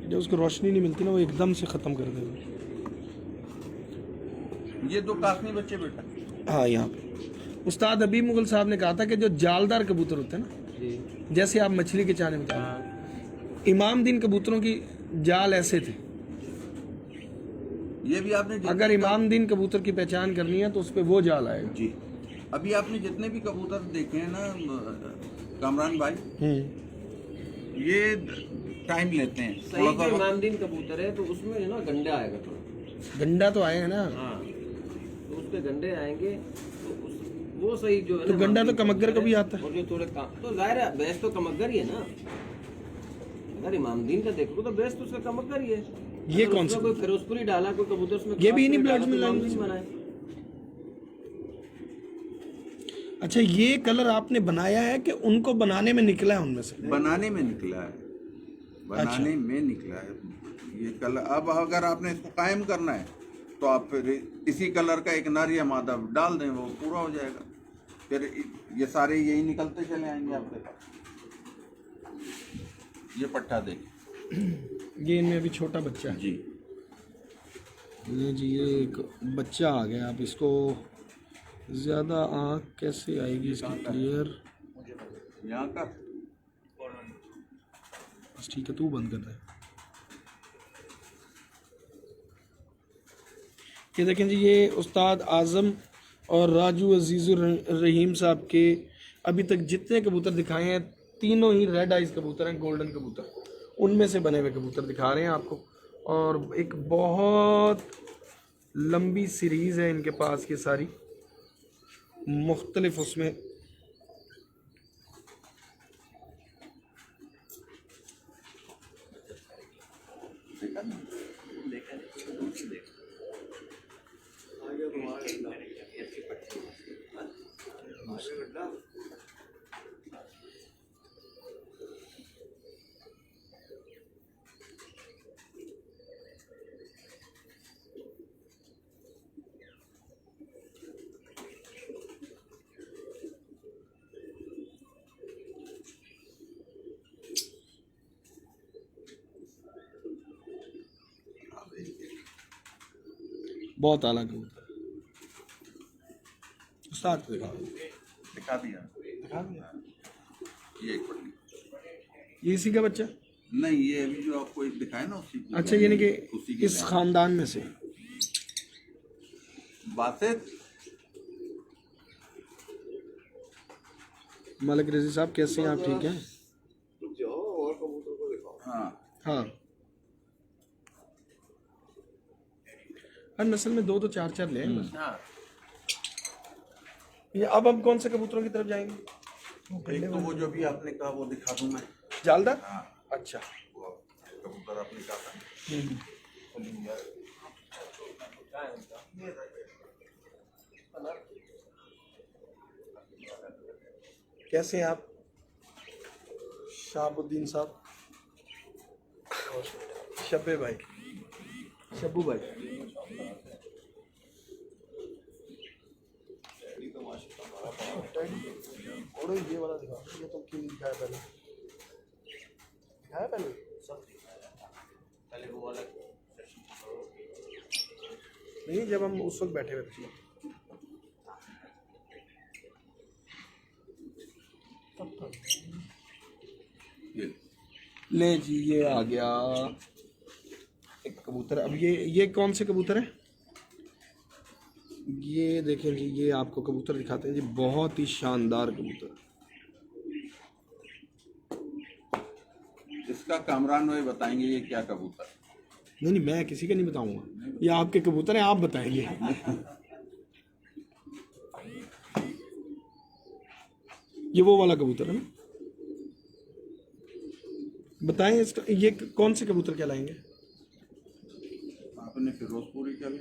जब उसको रोशनी नहीं मिलती ना वो एकदम से ख़त्म कर देगा। ये दो कासनी बच्चे बेटा। हाँ यहाँ पे उस्ताद हबीब मुगल साहब ने कहा था कि जो जालदार कबूतर होते हैं ना, जैसे आप मछली के चाने में बता रहे, इमाम दिन कबूतरों की जाल ऐसे थे। ये भी आपने अगर इमाम दिन कबूतर की पहचान करनी है तो उस पर वो जाल आएगा जी। अभी आपने जितने भी कबूतर देखे हैं ना कामरान भाई, ये टाइम लेते हैं। सही जो इमाम दिन कबूतर है तो उसमें है ना गंडा आएगा थोड़ा। गंडा तो आए हैं ना। हाँ, तो उस पे गंडे आएंगे तो वो सही जो है तो ना, गंडा तो कमग्गर को भी आता है। और जो थोड़े काम तो जाहिर है बेस्ट तो कमग्गर ही है ना। अगर इमाम दिन का देखो तो बेस्ट तो उसका कमग्गर ही है। ये कौन सा कोई फिरोजपुरी डाला कोई कबूतर उसमें, ये भी इन्हीं ब्लड्स में लाइन बनाए। अच्छा ये कलर आपने बनाया है कि उनको बनाने में निकला है उनमें से? बनाने में निकला है, बनाने में निकला है ये कलर। अब अगर आपने इसको कायम करना है तो आप फिर इसी कलर का एक नर या मादा डाल दें, वो पूरा हो जाएगा। फिर ये सारे यही निकलते चले आएंगे आपके पास। ये पट्टा देखिए, ये इनमें अभी छोटा बच्चा है जी। ये जी ये एक बच्चा आ गया। आप इसको ज़्यादा आँख कैसे आएगी इसकी क्लियर? यहाँ का बस ठीक है, तू बंद कर रहा है। ये देखें जी, ये उस्ताद आज़म और राजू अजीज़ुर रहीम साहब के अभी तक जितने कबूतर दिखाए हैं तीनों ही रेड आइज कबूतर हैं, गोल्डन कबूतर, उनमें से बने हुए कबूतर दिखा रहे हैं आपको। और एक बहुत लंबी सीरीज़ है इनके पास, ये सारी मुख्तलिफ उसमें बहुत आला कबूतर उस्ताद को दिखा दिया। ये एक पट्टी, ये इसी का बच्चा? नहीं ये अभी जो आपको एक दिखाया ना उसी की। अच्छा, यानी कि उसी इस खानदान में से बासित। मलिक रजी साहब कैसे हैं आप? ठीक हैं? हाँ हाँ, हर नस्ल में दो तो चार चार ले आए। हाँ, ये अब हम कौन से कबूतरों की तरफ जाएंगे? एक तो वो जो भी आपने कहा वो दिखा दूं मैं। जालदार? हाँ अच्छा, वो कबूतर आपने कहा था। कैसे हैं आप शाहबुद्दीन साहब? शब्बे भाई, शब्बू भाई, और ये वाला दिखा, ये तो क्यों नहीं दिखाया पहले? दिखाया पहले? पहले वो वाला नहीं, जब हम उस वक्त बैठे हुए थे। ले जी, ये आ गया एक कबूतर। अब ये कौन से कबूतर है? ये देखें जी, ये आपको कबूतर दिखाते हैं जी, बहुत ही शानदार कबूतर। इसका कामरान भाई बताएंगे ये क्या कबूतर। नहीं नहीं, मैं किसी का नहीं बताऊंगा, ये आपके कबूतर हैं, आप बताएंगे। ये वो वाला कबूतर है ना? बताएं इसका, ये कौन से कबूतर कहलाएंगे? आपने फिरोजपुरी का भी।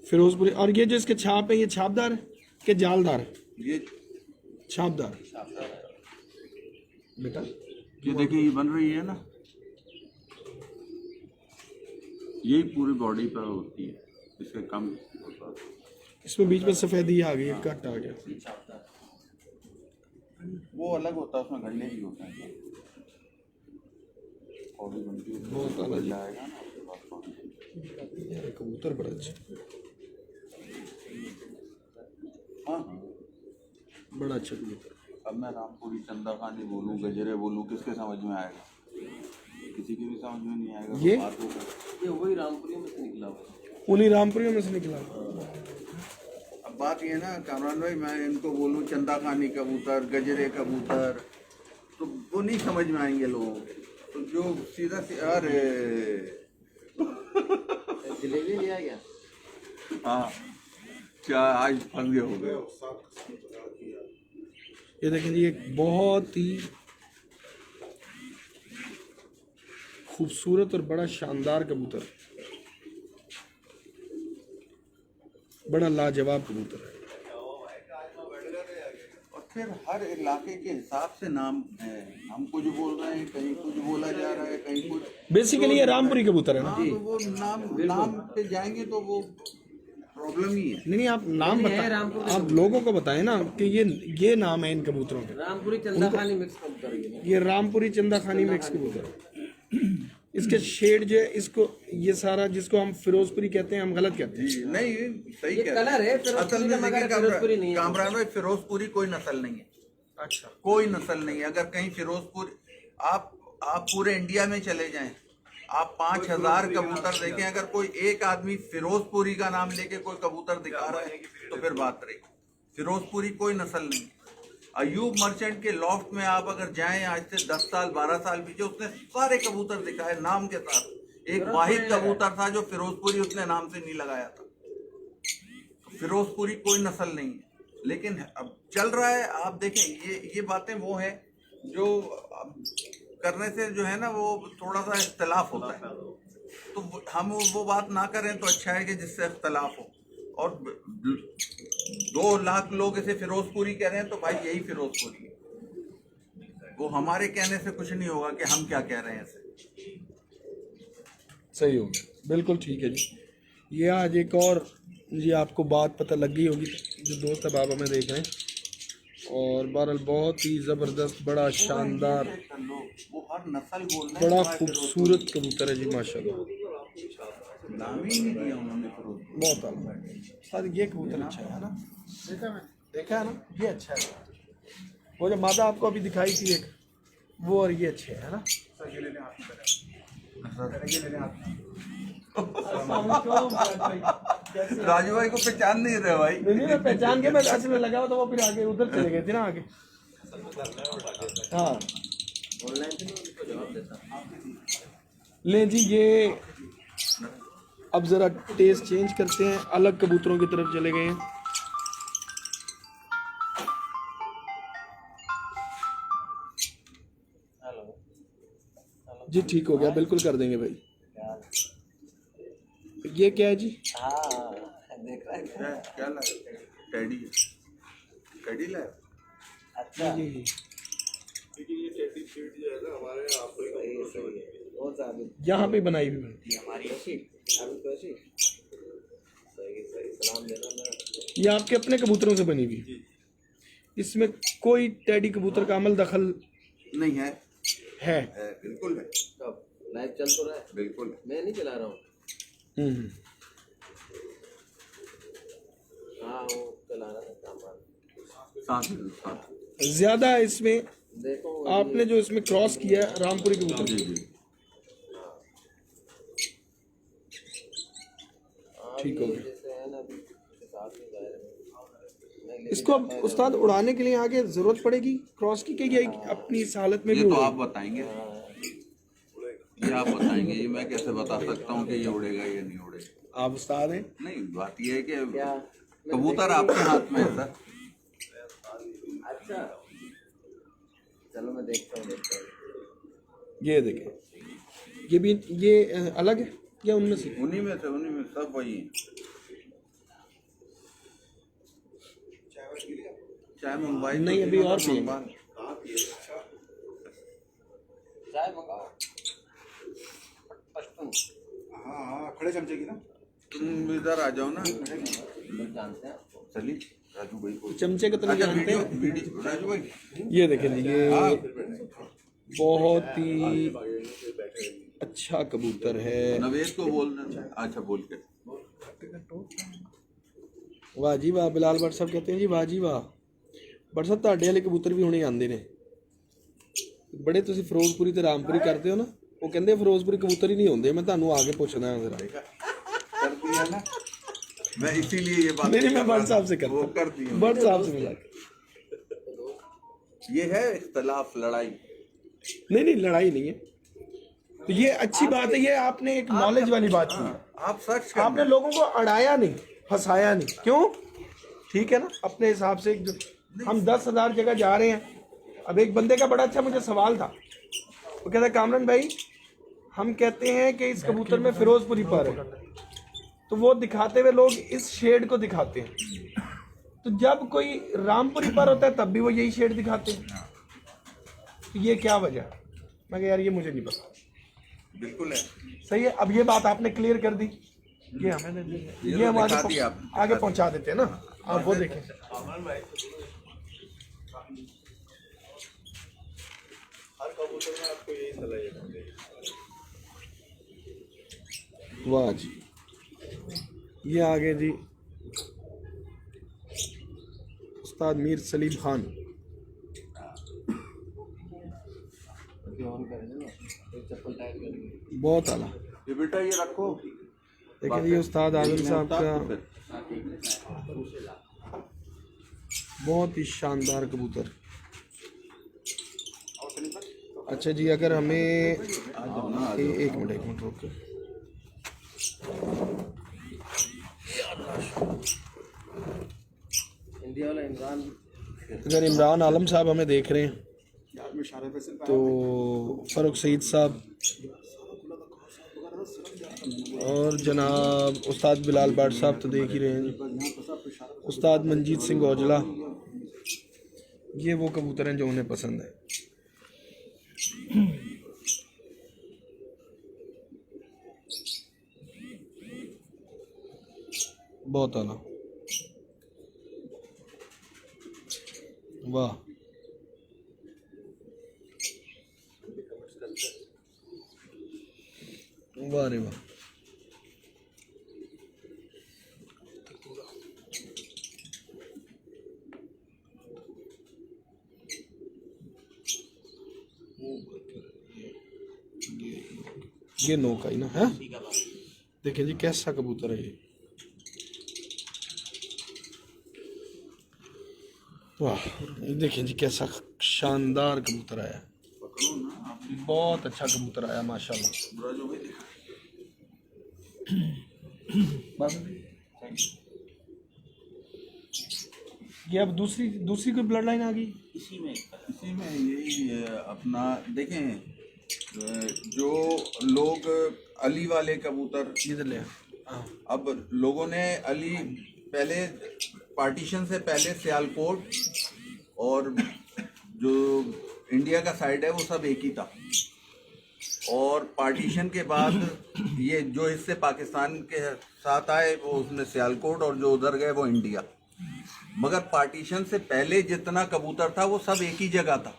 फिरोजपुरी। और ये जो इसके छाप है, ये छापदार है कि जालदार है? ये छापदार बेटा। ये देखिए ये बन रही है ना, यही पूरी बॉडी पर होती है, इससे कम होता है। इसमें बीच में सफेदी आ गई, कट आ गया। वो अलग होता है, उसमें गले भी होते हैं। कौड़ी बनती है, बहुत अलग है। आएगा ना उसके बाद कौड़ी। यार कबूतर बड़ा अच्छा, हाँ बड़ा अच्छा कबूतर। अब मैं रामपुरी, चंदाखानी बोलूँ, गजरे बोलूँ, किसके समझ में आएगा? किसी के भी समझ में नहीं आएगा। ये? बात वो कर- ये वही रामपुरी में से निकला हुआ है। उन्हीं रामपुरियों में से निकला। अब बात ये ना कामरान भाई, मैं इनको बोलूँ चंदाखानी कबूतर, गजरे कबूतर, तो वो नहीं समझ में आएंगे लोगों को। तो जो सीधा अरे जलेबी लिया गया। हाँ, क्या आज फंगे हो गए। ये देखें जी, एक बहुत ही खूबसूरत और बड़ा शानदार कबूतर, बड़ा लाजवाब कबूतर है। और फिर हर इलाके के हिसाब से नाम है। हम कुछ बोल रहे हैं, कहीं कुछ बोला जा रहा है, कहीं कुछ। बेसिकली ये रामपुरी कबूतर है ना? हाँ, तो वो नाम पे जाएंगे तो वो प्रॉब्लम ही है। नहीं, आप नाम बताएं, आप लोगों को बताएं ना कि ये नाम है इन कबूतरों के। रामपुरी चंदाखानी मिक्स कबूतर है। ये रामपुरी चंदाखानी मिक्स कबूतर है। इसके शेड जो है, इसको ये सारा जिसको हम फिरोजपुरी कहते हैं, हम गलत कहते हैं। जी नहीं, सही ये कह कलर है, रहे हैं। फिरोजपुरी असल में का, मगर देखिए फिरोजपुरी नहीं है। कामरान भाई, फिरोजपुरी कोई नस्ल नहीं है। अच्छा, कोई नस्ल नहीं है। अगर कहीं फिरोजपुर, आप पूरे इंडिया में चले जाएं, आप 5000 कबूतर देखें, अगर कोई एक आदमी फिरोजपुरी का नाम लेके कोई कबूतर दिखा रहा है तो फिर बात रही। फिरोजपुरी कोई नस्ल नहीं है। अयूब मर्चेंट के लॉफ्ट में आप अगर जाएं आज से 10 साल 12 साल पीछे, उसने सारे कबूतर दिखाए नाम के साथ। एक वाहिद कबूतर था जो फिरोजपुरी उसने नाम से नहीं लगाया था। तो फिरोजपुरी कोई नस्ल नहीं है, लेकिन अब चल रहा है। आप देखें, ये बातें वो है जो करने से जो है ना, वो थोड़ा सा इख्तलाफ होता है। तो हम वो बात ना करें तो अच्छा है कि जिससे इख्तलाफ हो। और 2 लाख लोग इसे फिरोजपुरी कह रहे हैं, तो भाई यही फिरोजपुरी है। वो हमारे कहने से कुछ नहीं होगा कि हम क्या कह रहे हैं इसे। सही हो गया, बिल्कुल ठीक है जी। ये आज एक और जी आपको बात पता लग गई होगी, जो दोस्त अब आप हमें देख रहे हैं। और बहरहाल बहुत ही ज़बरदस्त, बड़ा शानदार, वो हर नस्ल बोल रहे हैं, बड़ा भाई खूबसूरत कबूतर है जी, माशाल्लाह। नाम ही नहीं दिया उन्होंने फिरोजपुरी। बहुत आला सर, ये कबूतर अच्छा है ना? देखा है ना, ये अच्छा है। वो जो मादा आपको अभी दिखाई थी एक, वो और ये अच्छे है ना? राजू भाई को पहचान नहीं रहे भाई। नहीं, मैं पहचान के, मैं असल में लगा हुआ था, वो फिर आगे उधर चले गए थे ना आगे। हाँ, ऑनलाइन से नहीं उनको जवाब देता। ले जी, ये अब ज़रा टेस्ट चेंज करते हैं, अलग कबूतरों की तरफ चले गए हैं। जी ठीक हो गया, बिल्कुल कर देंगे भाई। ये क्या है जी? देख रहा है क्या लाया? टेडी लाया। अच्छा, जी जी, बहुत ज्यादा यहाँ पे बनाई भी बनती है। हमारी ऐसी अभी तो ऐसी सही सही सलाम देना मैं। ये आपके अपने कबूतरों से बनी हुई, इसमें कोई टेडी कबूतर का अमल दखल नहीं है, है? बिल्कुल है। कब लाइव चल तो रहा है? बिल्कुल है। मैं नहीं चला रहा हूँ। हम्म, हाँ वो चला रहा है काम। साथ ज्यादा इसमें देखो आपने जो इसमें क्रॉस किया है रामपुरी कबूतर, जी जी। ठीक हो गया। जैसे है ना, अभी इसके साथ में जा रहे हैं। इसको अब उस्ताद उड़ाने के लिए आगे जरूरत पड़ेगी क्रॉस की, कि ये अपनी इस हालत में भी ये तो उड़ेगा? आप बताएंगे, ये आप बताएंगे। ये मैं कैसे बता सकता हूँ कि ये उड़ेगा या नहीं उड़ेगा? आप उस्ताद हैं। नहीं, बात ये है कि क्या कबूतर आपके हाथ में है सर। अच्छा, चलो मैं देखता हूँ। ये देखें, ये भी ये अलग है या उनमें से? उन्हीं में सब वही है। चाय मंगवाई? नहीं, अभी और पिएंगे। चाय मंगाओ पश्तून। हाँ खड़े चमचे की ना। तुम इधर आ जाओ ना। लोग जानते हैं आपको। चलिए। राजू भाई को। चमचे को तो नहीं अच्छा जानते वीडियो वीडियो राजू भाई ये देखें जी, ये बहुत ही अच्छा कबूतर है। नवेश को बोलना। अच्छा बोल के वाह जी वाह, बिलाल भट्ट साहब कहते हैं जी वाह जी वाह। भट्ट साहब ਤੁਹਾਡੇ ਵਾਲੇ ਕਬੂਤਰ ਵੀ ਹੁਣੇ ਆਉਂਦੇ ਨੇ ਬੜੇ, ਤੁਸੀਂ ਫਿਰੋਜ਼ਪੁਰੀ ਤੇ ਰਾਮਪੁਰੀ ਕਰਦੇ ਹੋ ਨਾ, ਉਹ ਕਹਿੰਦੇ ਫਿਰੋਜ਼ਪੁਰੀ ਕਬੂਤਰ ਹੀ ਨਹੀਂ ਹੁੰਦੇ। ਮੈਂ ਤੁਹਾਨੂੰ ਆ ਕੇ ਪੁੱਛਦਾ ਹਾਂ ਜ਼ਰਾ। कर दिया ना, मैं इसीलिए ये बात नहीं मैं भट्ट साहब से करता वो हूँ, कर दी भट्ट साहब से मिला के। ये है इख्तलाफ लड़ाई। नहीं नहीं लड़ाई नहीं है, तो ये अच्छी बात है। ये आपने एक नॉलेज वाली बात की, आप सर्च आपने लोगों को अड़ाया नहीं, फंसाया नहीं। क्यों? ठीक है ना, अपने हिसाब से हम 10,000 जगह जा रहे हैं। अब एक बंदे का बड़ा अच्छा मुझे सवाल था, वो कहता कामरान भाई हम कहते हैं कि इस कबूतर में फिरोजपुरी पर है, तो वो दिखाते हुए लोग इस शेड को दिखाते हैं, तो जब कोई रामपुरी पर होता है तब भी वो यही शेड दिखाते हैं, तो ये क्या वजह है? मैं कहा यार ये मुझे नहीं पता। बिल्कुल है, सही है। अब ये बात आपने क्लियर कर दी, ये हमें ये हम आगे पहुंचा देते हैं ना। आप वो देखें, वाह जी, ये आगे जी उस्ताद मीर सलीम खान। बहुत आला। ये बेटा ये रखो। देखिए ये उस्ताद आजम साहब का बहुत ही शानदार कबूतर। अच्छा जी, अगर हमें एक मिनट रुक, इंडिया वाला इमरान, अगर इमरान आलम साहब हमें देख रहे हैं तो फ़ारूक सईद साहब और जनाब उस्ताद बिलाल भट्ट साहब तो देख ही रहे हैं। उस्ताद मंजीत सिंह औजला, ये वो कबूतर हैं जो उन्हें पसंद है। बहुत आला, वाह। वाह रे वाह, ये नो का ही ना है। देखिए जी कैसा कबूतर है ये, वाह। देखिए जी कैसा शानदार कबूतर आया, बहुत अच्छा कबूतर आया माशाल्लाह। बस ये अब दूसरी कोई ब्लड लाइन आ गई इसी में यही अपना देखें। जो लोग अली वाले कबूतर, इधर ले अब लोगों ने अली पहले पार्टीशन से पहले सियालकोट और जो इंडिया का साइड है वो सब एक ही था, और पार्टीशन के बाद ये जो हिस्से पाकिस्तान के साथ आए वो उसमें सियालकोट, और जो उधर गए वो इंडिया। मगर पार्टीशन से पहले जितना कबूतर था वो सब एक ही जगह था।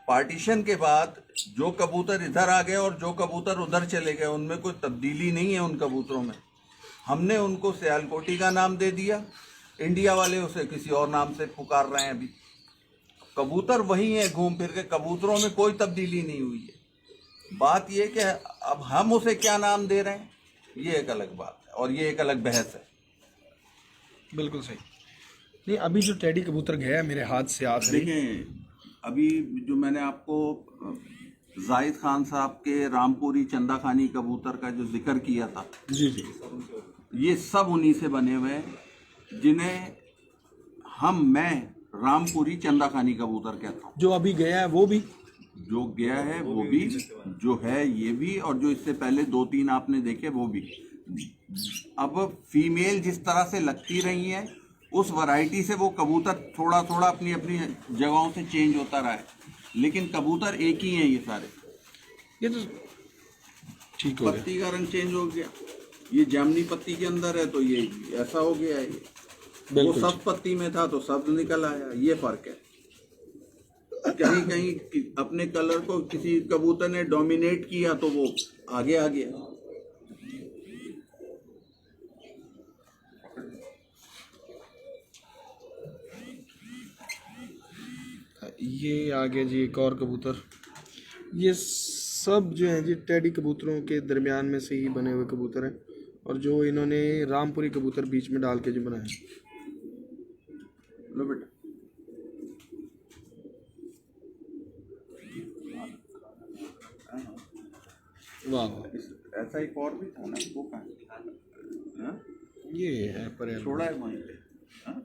पार्टीशन के बाद जो कबूतर इधर आ गए और जो कबूतर उधर चले गए, उनमें कोई तब्दीली नहीं है उन कबूतरों में। हमने उनको सियालकोटी का नाम दे दिया, इंडिया वाले उसे किसी और नाम से पुकार रहे हैं। अभी कबूतर वही है, घूम फिर के कबूतरों में कोई तब्दीली नहीं हुई है। बात ये कि अब हम उसे क्या नाम दे रहे हैं, ये एक अलग बात है और ये एक अलग बहस है। बिल्कुल सही। नहीं अभी जो टेडी कबूतर गया है मेरे हाथ से आज देखें, अभी जो मैंने आपको जाहिद खान साहब के रामपुरी चंदा खानी कबूतर का जो जिक्र किया था, जी जी, ये सब उन्हीं से बने हुए हैं जिन्हें मैं रामपुरी चंदा खानी कबूतर कहता हूँ। जो अभी गया है वो भी, जो गया है वो भी, जो है ये भी, और जो इससे पहले 2-3 आपने देखे वो भी। अब फीमेल जिस तरह से लगती रही हैं उस वैरायटी से वो कबूतर थोड़ा थोड़ा अपनी अपनी जगहों से चेंज होता रहा है, लेकिन कबूतर एक ही हैं ये सारे। ये तो ठीक हो गया। पत्ती का रंग चेंज हो गया, ये जामनी पत्ती के अंदर है तो ये ऐसा हो गया है। वो बिल्कुल। सब पत्ती में था तो सब निकल आया, ये फर्क है। कहीं कहीं अपने कलर को किसी कबूतर ने डोमिनेट किया तो वो आगे आ गया। ये आगे जी एक और कबूतर, ये सब जो है जी टेडी कबूतरों के दरमियान में से ही बने हुए कबूतर हैं, और जो इन्होंने रामपुरी कबूतर बीच में डाल के जो बनाए। लो बेटा, वाह वाह, ऐसा एक और भी था ना, वो कहाँ है? हाँ? ये है पर छोड़ा है वहीं पे। हाँ?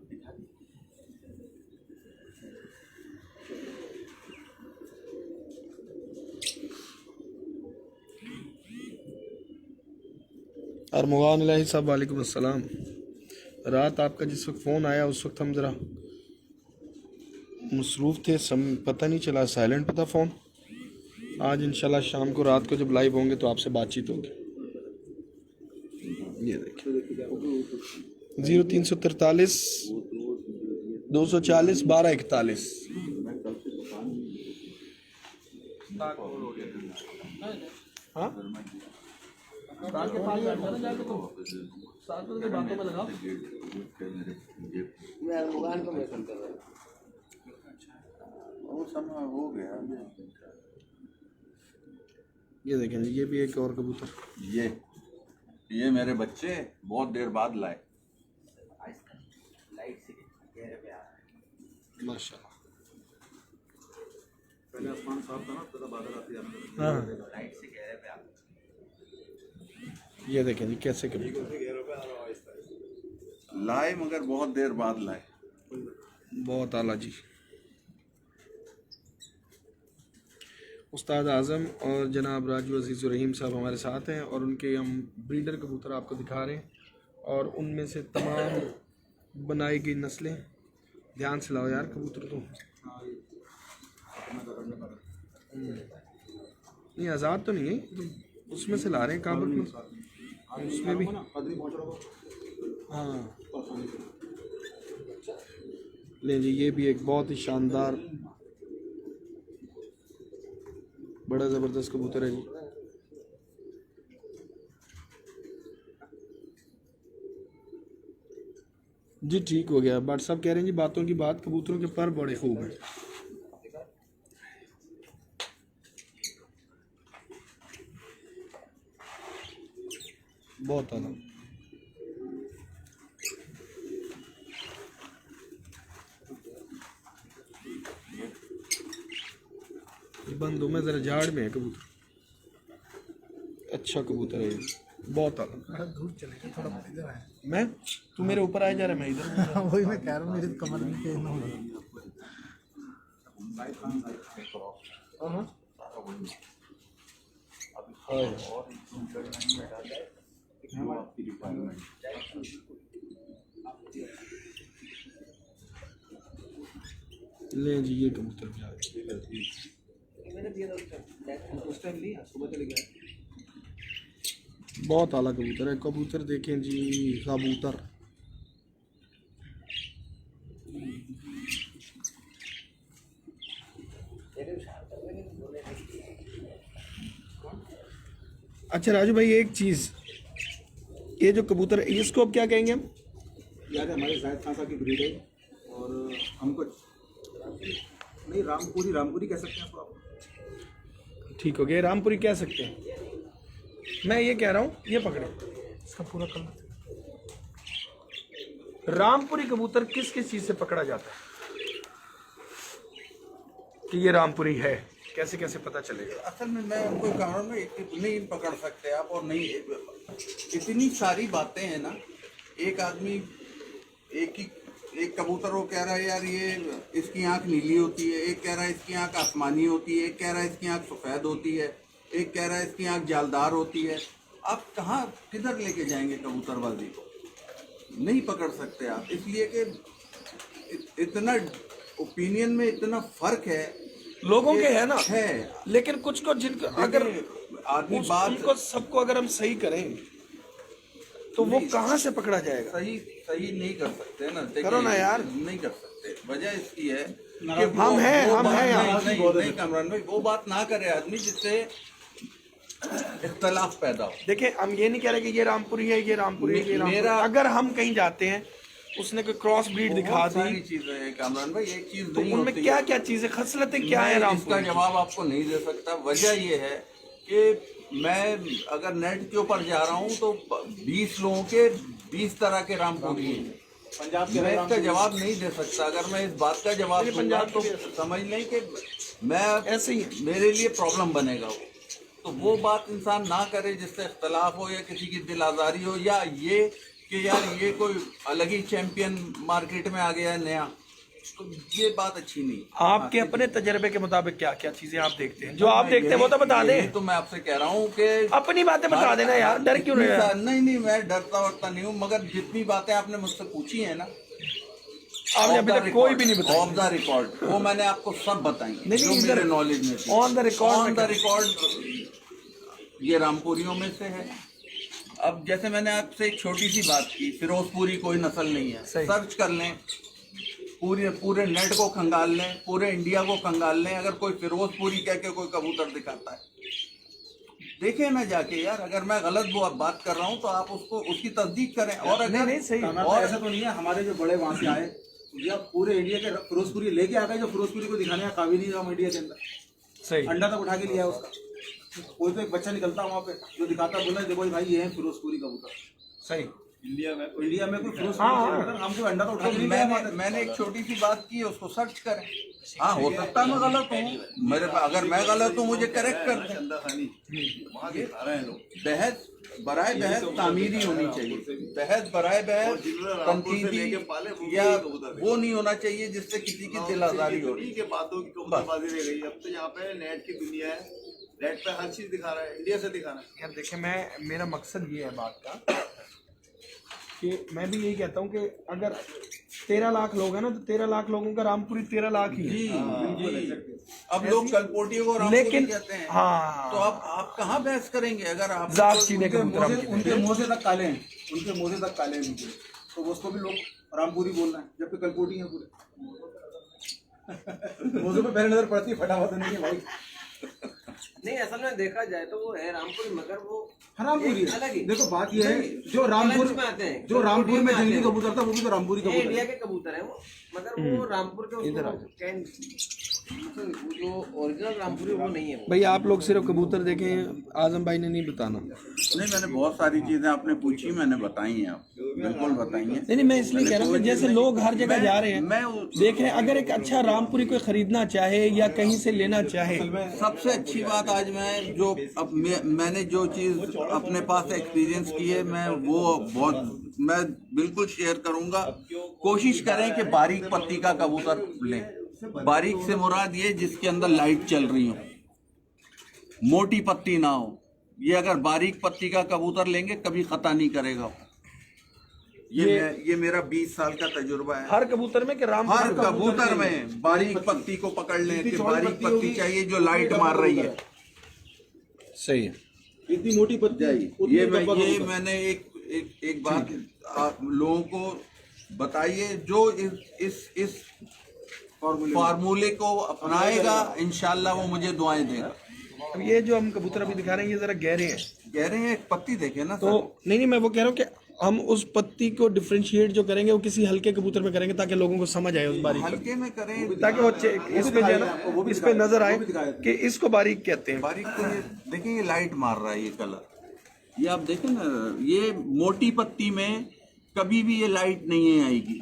अरमुगान अलैहि साहब वालेकुम अस्सलाम। रात आपका जिस वक्त फ़ोन आया उस वक्त हम ज़रा मसरूफ़ थे, पता नहीं चला, साइलेंट पे था फ़ोन। आज इंशाल्लाह शाम को रात को जब लाइव होंगे तो आपसे बातचीत होगी। ये देखिए 0343 240 1241। हाँ साथ के पास बैठा ना जाके, तुम साथ में बातों में लगाओ। मैं मुगान को मेंशन कर रहा हूँ। वो समय हो गया। ये देखें जी, ये भी एक और कबूतर। ये मेरे बच्चे बहुत देर बाद लाए। माशाल्लाह। पहले आसमान साफ था ना, तो बादल आते जाने हाँ लाइट से गहरे पे आ ये देखें जी कैसे कबूतर लाए, मगर बहुत देर बाद लाए। बहुत आला जी। उस्ताद आज़म और जनाब राजू अजीज़ुर रहीम साहब हमारे साथ हैं, और उनके हम ब्रीडर कबूतर आपको दिखा रहे हैं, और उनमें से तमाम बनाई गई नस्लें। ध्यान से लाओ यार कबूतर तो। नहीं आज़ाद तो नहीं है, तो उसमें से ला रहे हैं काबुल में, उसमें भी। हाँ ले जी, ये भी एक बहुत ही शानदार बड़ा ज़बरदस्त कबूतर है जी। जी ठीक हो गया, बट साहब कह रहे हैं जी बातों की बात, कबूतरों के पर बड़े खूब हैं। बहुत आला। बंद हो, मैं जरा झाड़ में है कबूतर, अच्छा कबूतर है ये, बहुत आला। दूर चलेगा थोड़ा बहुत इधर है। मैं तू मेरे ऊपर आ जा रहा है, मैं इधर। वही मैं कह रहा हूँ, मेरी कमर में पेन हो रही ले जी ये कबूतर भी आ गए। मैंने दिया था उस टाइम लिया, सुबह चले गया। बहुत आला कबूतर है। कबूतर देखें जी, कबूतर अच्छा राजू भाई एक चीज, ये जो कबूतर है इसको अब क्या कहेंगे हम? याद है हमारे जाहिद खान साहब की ब्रीड है, और हमको नहीं रामपुरी कह सकते हैं आपको आप। ठीक हो गया, रामपुरी कह सकते हैं। मैं ये कह रहा हूँ, ये पकड़े इसका पूरा कलर। रामपुरी कबूतर किस किस चीज से पकड़ा जाता है कि ये रामपुरी है, कैसे कैसे पता चलेगा? असल में मैं उनको कह रहा हूँ नहीं पकड़ सकते आप, और नहीं इतनी सारी बातें हैं ना। एक आदमी एक कबूतर वो कह रहा है यार ये इसकी आंख नीली होती है, एक कह रहा है इसकी आंख आसमानी होती है, एक कह रहा है इसकी आंख सफ़ेद होती है, एक कह रहा है इसकी आंख जालदार होती है। आप कहाँ किधर लेके जाएंगे कबूतरबाजी को? नहीं पकड़ सकते आप, इसलिए कि इतना ओपिनियन में इतना फर्क है लोगों के है ना, है। लेकिन कुछ को जिनको अगर आदमी बात उनको सबको अगर हम सही करें तो वो कहाँ से पकड़ा जाएगा? सही सही नहीं कर सकते ना, देखिए, करो ना यार। नहीं कर सकते। वजह इसकी है कि हम हैं यहाँ। नहीं कामरान भाई, वो बात ना करे आदमी जिससे इख्तलाफ पैदा हो। देखिए हम ये नहीं कह रहे कि ये रामपुरी है, ये रामपुरी है, ये रामपुरी। मेरा- अगर हम कहीं जाते हैं, उसने कोई क्रॉस ब्रीड दिखा बहुत सारी दी, चीजें हैं कामरान भाई, एक चीज तो नहीं उनमें होती क्या है। क्या चीजें, खसलतें क्या है मैं इसका रामपुरी? जवाब आपको नहीं दे सकता। वजह ये है कि मैं अगर नेट के ऊपर जा रहा हूँ तो 20 लोगों के 20 तरह के रामपुरी हैं। पंजाब के मैं इसका जवाब नहीं दे सकता। अगर मैं इस बात का जवाब दूंगा पंजाब तो के भी समझ लें कि मैं ऐसे ही है। मेरे लिए प्रॉब्लम बनेगा वो। तो वो बात इंसान ना करे जिससे इख्तलाफ हो या किसी की दिल आज़ारी हो, या ये कि यार ये कोई अलग ही चैंपियन मार्केट में आ गया है नया, तो ये बात अच्छी नहीं। आपके अपने तजर्बे के मुताबिक क्या क्या चीजें आप देखते हैं? जो आप देखते हैं वो तो बता यही दें। तो मैं आपसे कह रहा हूँ कि अपनी बातें बता देना यार, डर क्यों रहे हैं? नहीं नहीं, मैं डरता वरता नहीं हूँ, मगर जितनी बातें आपने मुझसे पूछी है ना, आपने अभी तक कोई भी नहीं बताई। ऑफ द रिकॉर्ड वो मैंने आपको सब बताई नहीं, जो इधर- मेरे नॉलेज में थी। ऑन द रिकॉर्ड ऑन में द रिकॉर्ड ये रामपुरियों में से है। अब जैसे मैंने आपसे एक छोटी सी बात की, फिरोजपुरी कोई नस्ल नहीं है। सही। सर्च कर लें, पूरे नेट को खंगाल लें, पूरे इंडिया को खंगाल लें, अगर कोई फिरोजपुरी कह के कोई कबूतर दिखाता है, देखें ना जाके यार। अगर मैं गलत बात कर रहा हूँ तो आप उसकी तस्दीक करें। और अगर नहीं, सही। और ऐसा तो नहीं है हमारे जो बड़े वहां से आए या पूरे इंडिया के फिरोजपुरी लेके आ गए, जो फिरोजपुरी को दिखाने का काबिल नहीं है हम इंडिया के अंदर। सही। अंडा तक उठा के लिया उसका। कोई तो एक बच्चा निकलता वहाँ पे जो दिखाता, बोला देखो भाई ये है फिरोजपुरी कबूतर। सही। इंडिया में कोई फिरोजपुरी हाँ। कबूतर हम जो अंडा तो उठा के नहीं लाए। मैंने एक छोटी सी बात की है, उसको सर्च करें। हाँ, हो सकता है मैं गलत हूँ, अगर मैं गलत हूँ मुझे करेक्ट कर दें। बहस बराए बहस तामीरी होनी चाहिए। बहस बराए बहस तनकीदी या वो नहीं होना चाहिए जिससे किसी की दिल आजारी हो। के बातों की कबूतरबाजी रह गई। अब तो यहाँ पे नेट की दुनिया है, नेट पे हर चीज दिखा रहा है, इंडिया से दिखा रहा है। यार देखिए, मेरा मकसद ये है बात का कि मैं भी यही कहता हूँ कि अगर 13 लाख लोग हैं ना, तो 13 लाख लोगों का रामपुरी 13 लाख ही है। जी। अब लोग कलपोटियों को रामपुरी लेकिन कहते हैं। हाँ, तो आप कहाँ बहस करेंगे? अगर आप जात चीने के उनके मोजे तक काले हैं, उनके मोजे तक काले हैं उनके, तो उसको भी लोग रामपुरी बोल रहे हैं, जबकि कलकोटी है पूरे। मोजे पे पहले नजर पड़ती है, फटाफट नहीं है भाई। नहीं, असल में देखा जाए तो वो है रामपुरी, मगर वो रामपुरी एक अलग ही। देखो बात ये है, नहीं, जो रामपुर कलर्स में आते हैं, जो रामपुर में आते जंगली हैं। कबूतर था वो भी तो रामपुरी ये कबूतर इंडिया है। के कबूतर है वो, मगर वो रामपुर के उसको मतलब वो जो ओरिजिनल रामपुरी वो नहीं है वो। भाई आप लोग सिर्फ कबूतर देखें, आजम भाई ने नहीं बताना। नहीं, मैंने बहुत सारी चीजें आपने पूछी, मैंने बताई हैं, आप बिल्कुल बताई हैं। नहीं, मैं इसलिए कह रहा हूँ कि जैसे लोग हर जगह जा रहे हैं, मैं देख रहे हैं, अगर एक अच्छा रामपुरी कोई खरीदना चाहे या कहीं से लेना चाहे, सबसे अच्छी बात आज मैंने जो चीज अपने पास एक्सपीरियंस की है, मैं बिल्कुल शेयर करूंगा। कोशिश करें कि बारीक पत्ती का कबूतर लें। बारीक से मुराद ये जिसके अंदर लाइट चल रही हो, मोटी पत्ती ना हो। ये अगर बारीक पत्ती का कबूतर लेंगे कभी खता नहीं करेगा। ये मेरा 20 साल का तजुर्बा है। हर कबूतर में कि रामपुरी हर कबूतर में बारीक पत्ती को पकड़ लें कि बारीक पत्ती चाहिए जो लाइट मार रही है। सही है। इतनी मोटी पत्ती ये मैंने एक बात आप लोगों को बताइए, जो इस फार्मूले को अपनाएगा इंशाल्लाह वो मुझे दुआएं देगा। अब ये जो हम कबूतर अभी दिखा रहे हैं, ये जरा गहरे हैं, कह रहे हैं एक पत्ती देखे ना तो नहीं, मैं वो कह रहा हूँ कि हम उस पत्ती को डिफरेंशिएट जो करेंगे वो किसी हल्के कबूतर में करेंगे, ताकि लोगों को समझ आए उस बारीक, हल्के में करें, ताकि वो इस पे जो है ना, इस पे नजर आए कि इसको बारीक कहते हैं। बारीक को ये देखिए, ये लाइट मार रहा है ये कलर, ये आप देखें ना, ये मोटी पत्ती में कभी भी ये लाइट नहीं आएगी।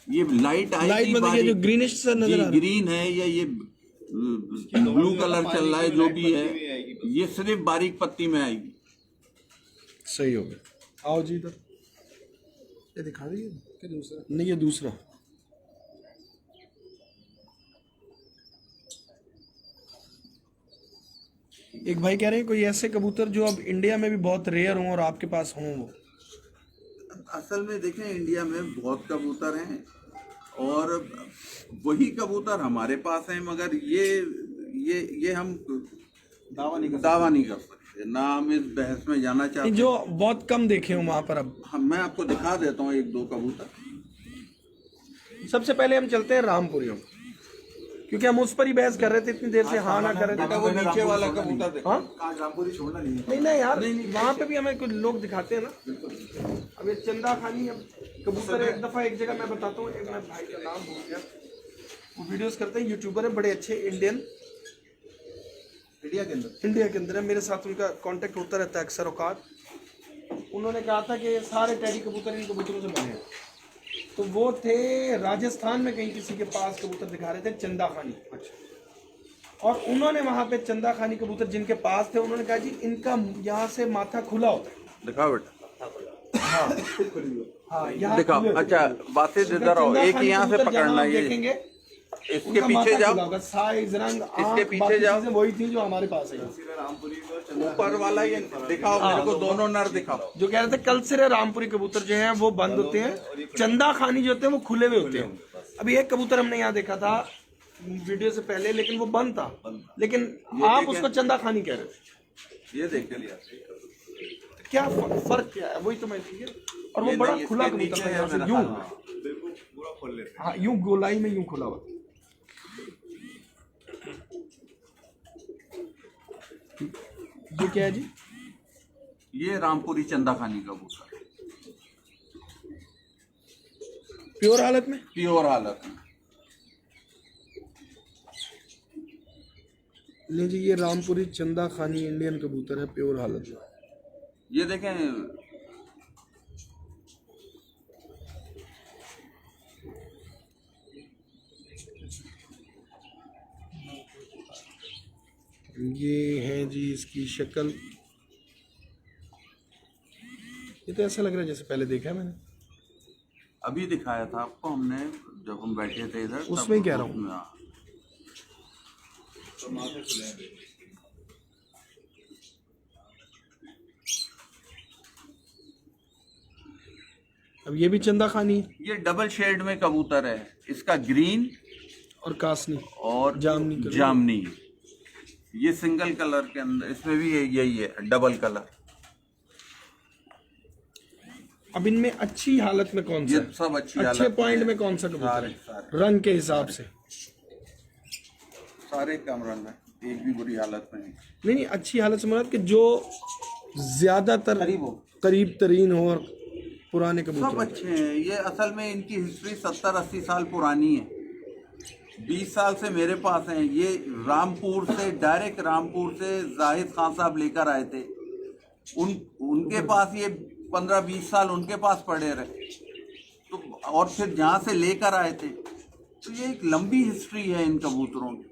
ये लाइट आएगी, लाइट मतलब ये जो ग्रीनिश सा नजर आ रहा है, ग्रीन है या ये ब्लू कलर चल रहा है, जो भी है, ये सिर्फ बारीक पत्ती में आएगी। सही हो गया। आओ जी इधर। ये दिखा दीजिए कि दूसरा नहीं, ये दूसरा। एक भाई कह रहे हैं कोई ऐसे कबूतर जो अब इंडिया में भी बहुत रेयर हों और आपके पास हों वो। असल में देखें, इंडिया में बहुत कबूतर हैं और वही कबूतर हमारे पास हैं, मगर ये हम दावा नहीं कर सकते। ना हम इस बहस में जाना चाहते हैं। जो बहुत कम देखे हो वहां पर अब। मैं आपको दिखा देता हूँ एक दो कबूतर। सबसे पहले हम चलते हैं रामपुरियों, क्योंकि हम उस पर ही बहस कर रहे थे इतनी देर से, हाँ ना कर रहे थे। वो नीचे वाला कबूतर देखो। हाँ आज रामपुरी छोड़ना नहीं है। नहीं ना यार, वहाँ पे भी हमें कुछ लोग दिखाते हैं ना। अब ये चंदा खानी अब कबूतर एक दफा एक जगह मैं बताता हूँ, एक मैं भाई का नाम भूल गया, वो वीडियोस करते हैं, यूट्यूबर है बड़े अच्छे, इंडिया के अंदर इंडिया के अंदर है, मेरे साथ उनका कांटेक्ट होता रहता है अक्सर औकात। उन्होंने कहा था कि सारे टैडी कबूतर इन कबूतरों से बने हैं। तो वो थे राजस्थान में कहीं किसी के पास कबूतर दिखा रहे थे चंदा खानी। और उन्होंने वहां पे चंदा खानी कबूतर जिनके पास थे, उन्होंने कहा जी इनका यहाँ से माथा खुला होता है। दिखाओ बेटा। हाँ यहाँ दिखाओ। खुले होते अच्छा हैं। बातें इधर आओ, चंदा एक खानी यहाँ से कबूतर जहाँ पकड़ना आप ये, देखेंगे इसके उनका पीछे माथा जाओ, खुला होगा, साइज रंग इसके आँख पीछे बाकी जाओ। चीजें वही थी जो हमारे पास है। रामपुरी को चंदा ऊपर वाला ये दिखाओ मेरे को, दोनों नर दिखाओ। जो कह रहे थे कल से रामपुरी कबूतर जो हैं वो बंद होते हैं, चंदा खानी जो होते हैं वो खुले हुए होते हैं। अभी एक कबूतर हमने यहाँ देखा था वीडियो से पहले, लेकिन वो बंद था, लेकिन आप उसको चंदा खानी कह रहे थे। ये देख लिया। क्या फर्क क्या है, वही तो मैं ठीक है। और वो बड़ा खुला कबूतर था, यहाँ से यूं बिल्कुल पूरा खोल लेते हाँ यूं गोलाई में यूं खुला हुआ। ये क्या है जी? ये रामपुरी चंदा खानी कबूतर प्योर हालत में? प्योर हालत में। नहीं जी, ये रामपुरी चंदा खानी इंडियन कबूतर है प्योर हालत में। ये देखें, ये है जी इसकी शक्ल। ये तो ऐसा लग रहा है जैसे पहले देखा है मैंने। अभी दिखाया था आपको हमने जब हम बैठे थे इधर, उसमें ही कह रहा हूँ। हाँ। अब ये भी चंदा खानी है ये डबल शेड में कबूतर है, इसका ग्रीन और कासनी और जामनी कलर। जामनी। ये सिंगल कलर के अंदर, इसमें भी यही है डबल कलर। अब इनमें अच्छी हालत में कौन सा ये है? सब अच्छी अच्छे हालत पॉइंट है। में कौन सा कबूतर सारे है सारे रंग के हिसाब से? सारे कम रंग है, एक भी बुरी हालत में नहीं। नहीं अच्छी हालत से मतलब कि जो ज्यादातर करीब तरीन हो और पुराने सब कबूतर। अच्छे हैं। ये असल में इनकी हिस्ट्री 70-80 साल पुरानी है। 20 साल से मेरे पास हैं। ये रामपुर से, डायरेक्ट रामपुर से जाहिद खान साहब लेकर आए थे। उनके पास ये 15-20 साल उनके पास पड़े रहे, तो और फिर जहाँ से लेकर आए थे। तो ये एक लंबी हिस्ट्री है इन कबूतरों की।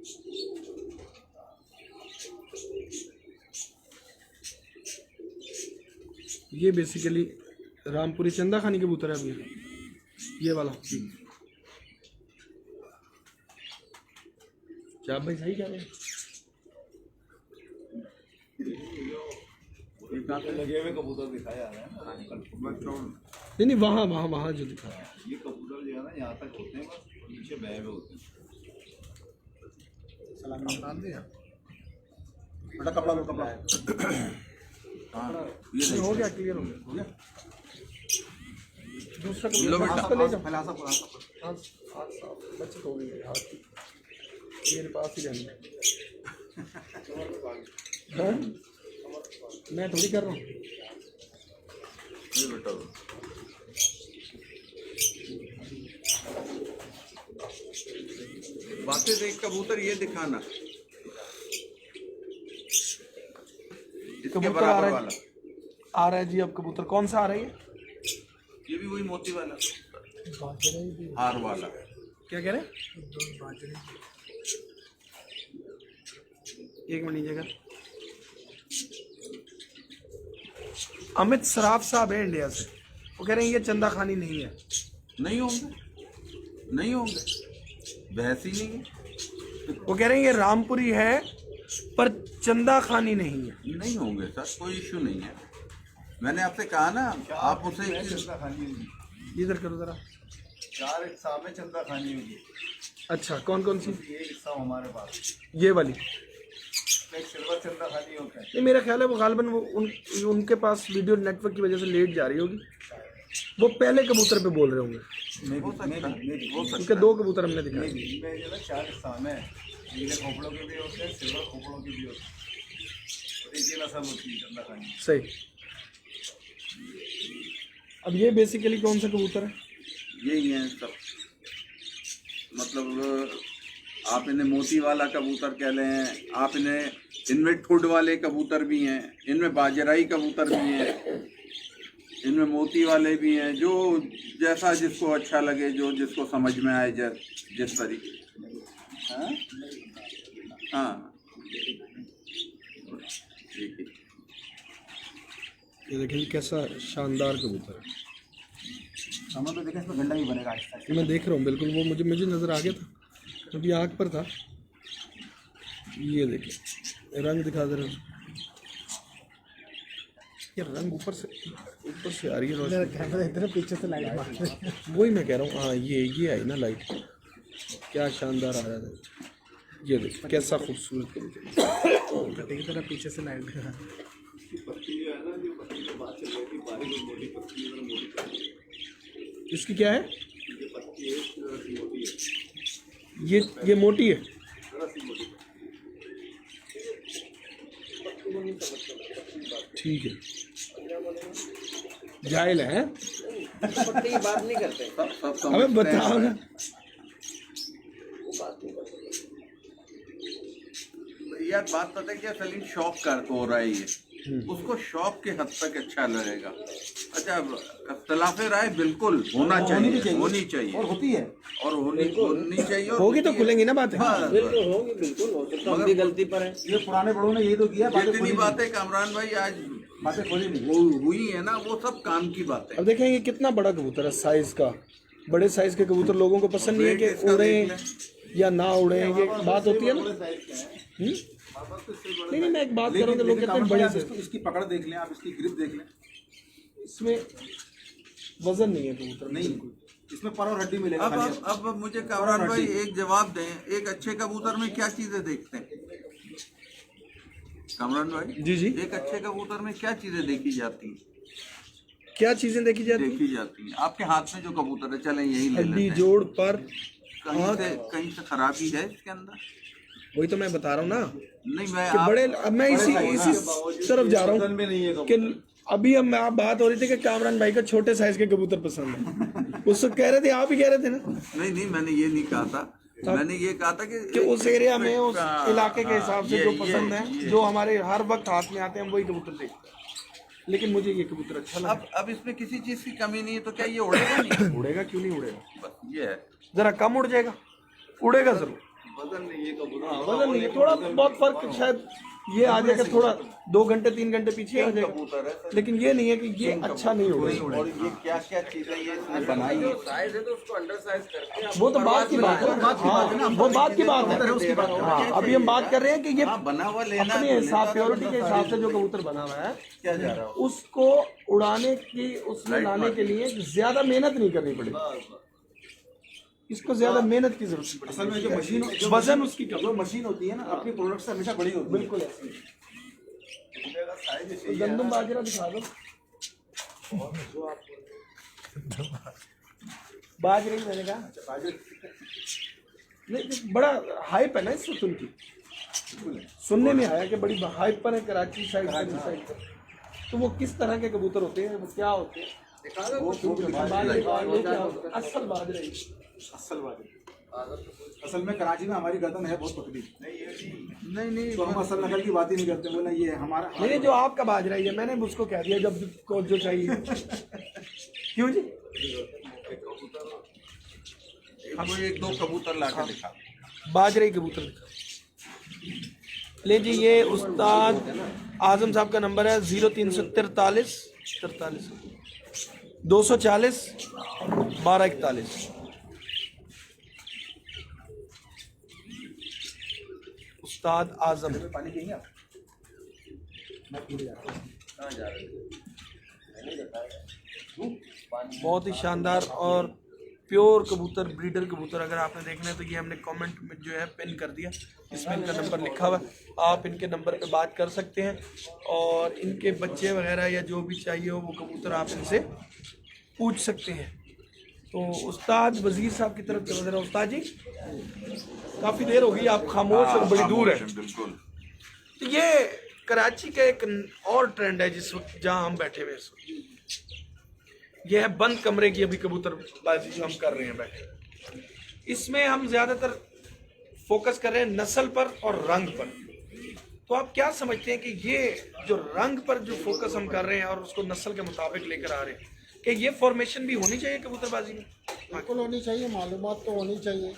ये बेसिकली रामपुरी चंदा खानी कबूतर है। अभी ये वाला क्या आप भाई सही कह रहे हैं? लगे हुए कबूतर दिखाया जा रहा है ना। नहीं नहीं वहाँ वहाँ वहाँ जो दिखा रहा है। ये कबूतर जो है ना यहाँ तक होते हैं बस, और नीचे बहे हुए होते हैं। सलामी डाल दिया बेटा, कपड़ा लो, कपड़ा हाँ, ये हो गया, क्लियर हो गया। दूसरा लो बेटा। हाथ पे ले जाओ। फैला सा पूरा हाथ हाथ साफ, बचत हो गई है हाथ की। मेरे पास ही रहना। हाँ? मैं थोड़ी कर रहा हूँ। ये बेटा बातें देख कबूतर ये दिखाना, इसके कबूतर आ बराबर रहा वाला। है, आ रहा है जी। अब कबूतर कौन सा आ रहा है? ये भी वही मोती वाला, हार वाला। क्या कह रहे हैं? एक मिनट लीजिएगा। अमित सराफ साहब है इंडिया से, वो कह रहे हैं ये चंदा खानी नहीं है। नहीं होंगे, नहीं होंगे, बहस ही नहीं है। वो कह रहे हैं ये रामपुरी है पर चंदा खानी नहीं है। नहीं होंगे सर, कोई इश्यू नहीं है। मैंने आपसे कहा ना, आप उसे चंदा खानी होगी, इधर करो जरा। 4 रिक्शा में चंदा खानी होगी। अच्छा कौन कौन सी? ये रिक्शा हमारे पास। ये वाली एक सिल्वर चंदा खाली होता है। नहीं, मेरा ख्याल है वो गालबन वो उनके पास वीडियो नेटवर्क की वजह से लेट जा रही होगी, वो पहले कबूतर पे बोल रहे होंगे, उनके 2 कबूतर हमने दिखाए। इनमें जो है 4 स्थान है, नीले खोपड़ों के भी होते हैं, सिल्वर खोपड़ों के भी होते हैं, और एक ही नस्ल होती है चंदा खानी। सही। अब ये बेसिकली कौन सा कबूतर है? यही है सब, मतलब आप इन्हें मोती वाला कबूतर कह लें, आप इनमें ठुड वाले कबूतर भी हैं, इनमें बाजराई कबूतर भी हैं, इनमें मोती वाले भी हैं, जो जैसा जिसको अच्छा लगे, जो जिसको समझ में आए, जिस तरीके। हाँ ठीक है। ये देखिए कैसा शानदार कबूतर है। हम तो देखें इसमें गंडा भी बनेगा आहिस्ता आहिस्ता। मैं देख रहा हूँ, बिल्कुल वो मुझे नज़र आ गया था, अभी आँख पर था। ये देखिए रंग दिखा दे रहा, ये रंग ऊपर से आ रही है रोशनी। इधर पीछे से लाइट मार रहे हैं। वही मैं कह रहा हूँ, हाँ ये आई ना लाइट, क्या शानदार आ रहा था। ये देखिए कैसा खूबसूरत कबूतर, की तरह पीछे से लाइट दिखा। इसकी क्या है? ये मोटी है। ठीक है, जायल है। पट्टी की बात नहीं करते। अबे बताओ ना, यार बात पता है क्या सलीम, शौक कर हो रहा है ये, उसको शौक के हद तक अच्छा लगेगा। अच्छा, इख्तिलाफ राय बिल्कुल होना चाहिए, होनी चाहिए और होती है, और होनी चाहिए, और होगी तो खुलेंगी ना बातें। बिल्कुल होंगी, बिल्कुल हो सकता है, हम भी गलती पर है। ये पुराने बड़ों ने यही तो किया। जितनी बातें कामरान भाई आज बातें खोली नहीं, वो हुई है ना, वो सब काम की बातें। अब देखें ये कितना बड़ा कबूतर है, साइज का। बड़े साइज के कबूतर लोगों को पसंद नहीं है कि उड़े या ना उड़े, ये बात होती है ना। नहीं, मैं एक बात कर रहा हूँ कि लोग कहते हैं बड़े से, इसकी पकड़ देख लें आप, इसकी ग्रिप देख लें, इसमें वजन नहीं है कबूतर नहीं इसमें पर और हड्डी मिलेगा। अब मुझे कामरान भाई एक जवाब दें, एक अच्छे कबूतर में क्या चीजें देखते हैं कामरान भाई? जी। एक अच्छे कबूतर में क्या चीजें देखी जाती हैं? क्या चीजें देखी जाती हैं आपके हाथ में जो कबूतर है, चलें यही ले हड्डी, लेते हैं। जोड़, पर, कहीं से खराबी है इसके अंदर? वही तो मैं बता रहा हूँ ना नहीं, मैं कि बड़े, अब मैं इसी तरफ जा रहा हूँ कि अभी हम आप बात हो रही थी कि कामरान भाई को छोटे साइज के कबूतर पसंद है। उस वक्त कह रहे थे, आप ही कह रहे थे ना। नहीं, मैंने ये नहीं कहा था, मैंने ये कहा था कि उस एरिया में, उस इलाके के हिसाब से जो पसंद है, जो हमारे हर वक्त हाथ में आते हैं, हम वही कबूतर देखते हैं। लेकिन मुझे ये कबूतर अच्छा लगा। अब इसमें किसी चीज की कमी नहीं है, तो क्या ये उड़ेगा नहीं? उड़ेगा, क्यों नहीं उड़ेगा? बस ये है, जरा कम उड़ जाएगा, उड़ेगा जरूर। वजन नहीं है कबूतर, वजन नहीं है, थोड़ा बहुत फर्क शायद ये आ जाएगा, थोड़ा 2 घंटे 3 घंटे पीछे आ जाएगा, लेकिन ये नहीं है कि ये अच्छा नहीं उड़ेगा। और ये क्या क्या चीजें ये इसने बनाई है। साइज है तो उसको अंडर साइज करके वो तो बात की बात है, हाँ, वो बात की बात है। हाँ, अभी हम बात कर रहे हैं कि ये बना हुआ लेना अपने हिसाब, प्योरिटी के हिसाब से जो कबूतर बना हुआ है, क्या जा रहा हो? उसको उड़ाने की, उसमें लाने के लिए ज्यादा मेहनत नहीं करनी पड़ेगी। इसको ज्यादा मेहनत की जरूरत पड़ेगी। असल में जो मशीन, वजन उसकी कम, जो मशीन होती है ना, अपनी प्रोडक्ट से हमेशा बड़ी होती है। बिल्कुल ऐसी। तो गंदम बाजरा दिखा दो, बाजरे ही मैंने कहा। नहीं, बड़ा हाइप है ना इस सुन की, सुनने में आया कि बड़ी हाइप पर है कराची साइड पर। तो वो किस तरह के कबूतर होते हैं, वो क्या होते हैं? असल बाजरे, असल में कराची में हमारी गर्दन है बहुत पतली, नहीं, तो हम असल नकल की बात ही नहीं करते। बोला ये हमारा नहीं, जो आपका बाजरा ही है, मैंने उसको कह दिया जब को जो चाहिए। क्यों जी? हमको 1-2 कबूतर ला के दिखा। बाजरे कबूतर ले जी। ये उस्ताद आजम साहब का नंबर है 0343 240 1241। उस्ताद आजम। पानी पिएंगे आप? बहुत ही शानदार और प्योर कबूतर, ब्रीडर कबूतर अगर आपने देखना है तो ये हमने कमेंट में जो है पिन कर दिया, इसमें इनका नंबर लिखा हुआ है, आप इनके नंबर पे बात कर सकते हैं और इनके बच्चे वगैरह या जो भी चाहिए हो वो कबूतर आप इनसे पूछ सकते हैं। तो उस्ताद वजीर साहब की तरफ चलो जरा। उस्ताद जी काफ़ी देर हो गई, आप खामोश और बड़ी दूर है। बिल्कुल। तो ये कराची का एक और ट्रेंड है जिस वक्त जहाँ हम बैठे हुए इस वक्त, यह है बंद कमरे की अभी कबूतरबाजी जो हम कर रहे हैं बैठे। इसमें हम ज़्यादातर फोकस कर रहे हैं नस्ल पर और रंग पर। तो आप क्या समझते हैं कि ये जो रंग पर जो फोकस हम कर रहे हैं और उसको नस्ल के मुताबिक लेकर आ रहे हैं, कि ये फॉर्मेशन भी होनी चाहिए कबूतरबाजी में? बिल्कुल होनी चाहिए, मालूमात तो होनी चाहिए।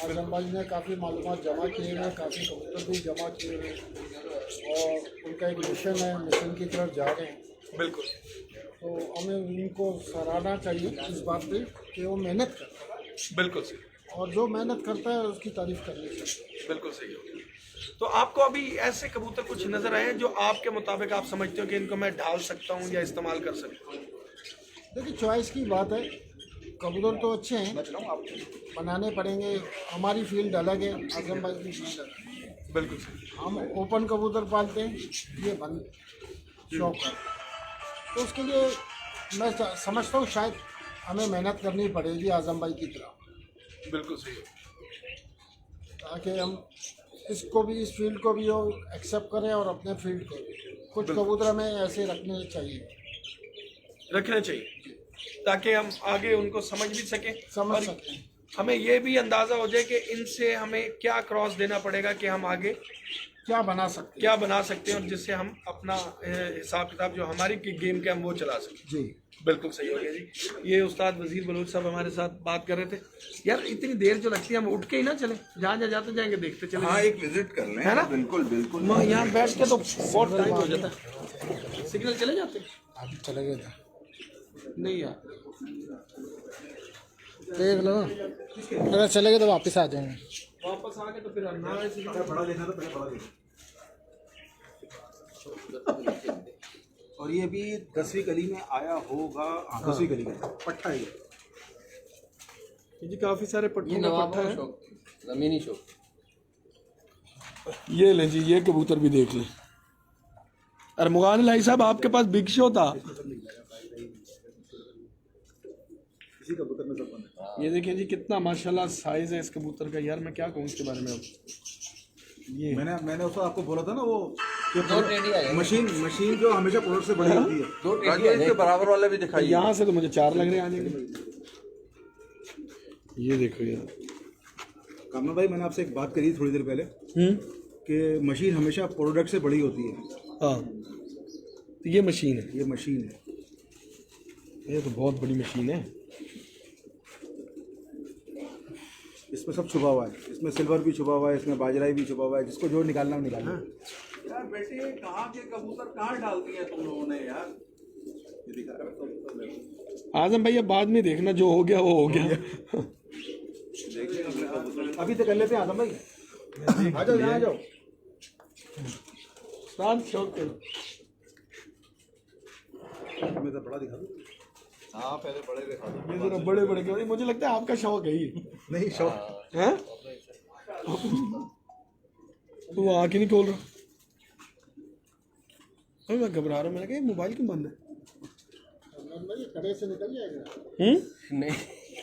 आजम भाई ने काफ़ी मालूमात जमा किए हैं, काफ़ी कबूतर भी जमा किए हैं और उनका एक मिशन है, मिशन की तरफ जा रहे हैं। बिल्कुल। तो हमें उनको सराहना चाहिए इस बात पे कि वो मेहनत करता है, बिल्कुल सही, और जो मेहनत करता है उसकी तारीफ करनी चाहिए। बिल्कुल सही हो। तो आपको अभी ऐसे कबूतर कुछ नज़र आए हैं जो आपके मुताबिक आप समझते हो कि इनको मैं ढाल सकता हूँ या इस्तेमाल कर सकता हूँ? देखिए चॉइस की बात है, कबूतर तो अच्छे हैं, बनाने पड़ेंगे। हमारी फील्ड अलग है, आजम भाई की फील्ड अलग है। बिल्कुल सही। हम ओपन कबूतर पालते हैं, ये बंद शौक है। तो उसके लिए मैं समझता हूँ शायद हमें मेहनत करनी पड़ेगी आजम भाई की तरह, बिल्कुल सही हो। ताकि हम इसको भी, इस फील्ड को भी एक्सेप्ट करें और अपने फील्ड को भी। कुछ कबूतर हमें ऐसे रखने चाहिए ताकि हम आगे उनको समझ भी सकें, समझ और सकें। हमें ये भी अंदाज़ा हो जाए कि इनसे हमें क्या क्रॉस देना पड़ेगा कि हम आगे क्या बना सकते हैं और जिससे हम अपना हिसाब किताब जो हमारी गेम के हम वो चला सकें। जी बिल्कुल सही हो गया जी। ये उस्ताद वजीर बलोच साहब हमारे साथ बात कर रहे थे। यार इतनी देर जो लगती है हम उठ के ही ना चले, जहाँ जाते जाएंगे देखते चले। हाँ, एक विजिट कर लें, है ना? बिल्कुल बिल्कुल। यहाँ बैठ के तो बहुत टाइम हो जाता है। सिग्नल चले जाते हैं? आप चले गए नहीं यार, देख लो, अगर चले गए तो वापस आ जाएंगे। वापस आ गए तो फिर ना ऐसे बड़ा देखना तो पहले बड़ा देखना। और ये भी 10वीं गली में आया होगा। 10वीं गली में पट्टा है जी, काफी सारे ये पट्टों का नवाबों पट्टा का है। शौक, जमीनी शौक। ये ले जी, ये कबूतर भी देख ले। अरे मुगान लाई साहब आपके पास बिग शो था। इसी कबूतर में सब बंद है। ये देखिए जी कितना माशाल्लाह साइज है इस कबूतर का। यार मैं क्या कहूँ इसके बारे में अब। ये मैंने उसको आपको बोला था ना, वो दो टेढ़ी आ जाएंगे। मशीन जो हमेशा प्रोडक्ट से बड़ी होती है। दो टेढ़ी राजू आ इसके जाएंगे। बराबर वाले भी दिखाइए। यहाँ से तो मुझे 4 लग रहे हैं आने के। ये देखो यार। कामना भाई, मैंने आपसे एक बात करी थोड़ी देर पहले कि मशीन हमेशा प्रोडक्ट से बड़ी होती है। हाँ, तो ये मशीन है। ये मशीन है, ये तो बहुत बड़ी मशीन है। इसमें सब छुपा हुआ है। इसमें सिल्वर भी छुपा हुआ है, इसमें बाजराई भी छुपा हुआ है। जिसको जो निकालना है निकालना। यार बेटे, कहाँ के कबूतर कहाँ डाल दिए तुम लोगों ने यार? आजम भैया बाद में देखना, जो हो गया वो हो गया। देखिए अपने कबूतर। अभी तो कर लेते हैं आजम भाई, आ जाओ यहाँ आ जाओ। साथ शौक करो। मैं तो बड़ा दिखा दूँ। हाँ, पहले बड़े दिखा दो। ये जरा बड़े बड़े क्यों? मुझे लगता है आपका शौक है ये। नहीं शौक हैं? तू आँख ही नहीं खोल रहा। अरे मैं घबरा रहा हूँ। मैंने कहा ये मोबाइल क्यों बंद है? भाई कड़े से निकल जाएगा। नहीं,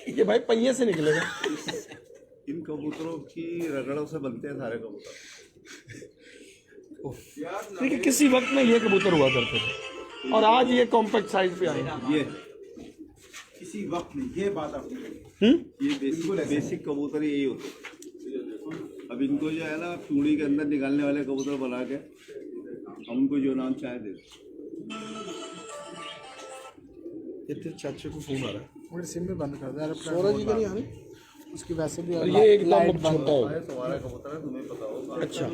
ये भाई पहिए से निकलेगा। इन कबूतरों की रगड़ों से बनते हैं सारे कबूतर। देखिए किसी वक्त में ये कबूतर हुआ करते थे और आज ये कॉम्पैक्ट साइज पे आए हैं। ये किसी वक्त नहीं, ये बात आपने कही। ये बेसिक कबूतर यही होते हैं। अब इनको जो है ना चूड़ी के अंदर निकालने वाले कबूतर बना के हम उनको जो नाम चाहे दे। ये तेरे चाचे को फोन आ रहा है। मेरे सिम में बंद कर दे यार, सौरज जी का नहीं आ रही? उसकी वैसे भी और ये एकदम छोटा हो। तुम्हारा कबूतर है, तुम्हें पता होगा। अच्छा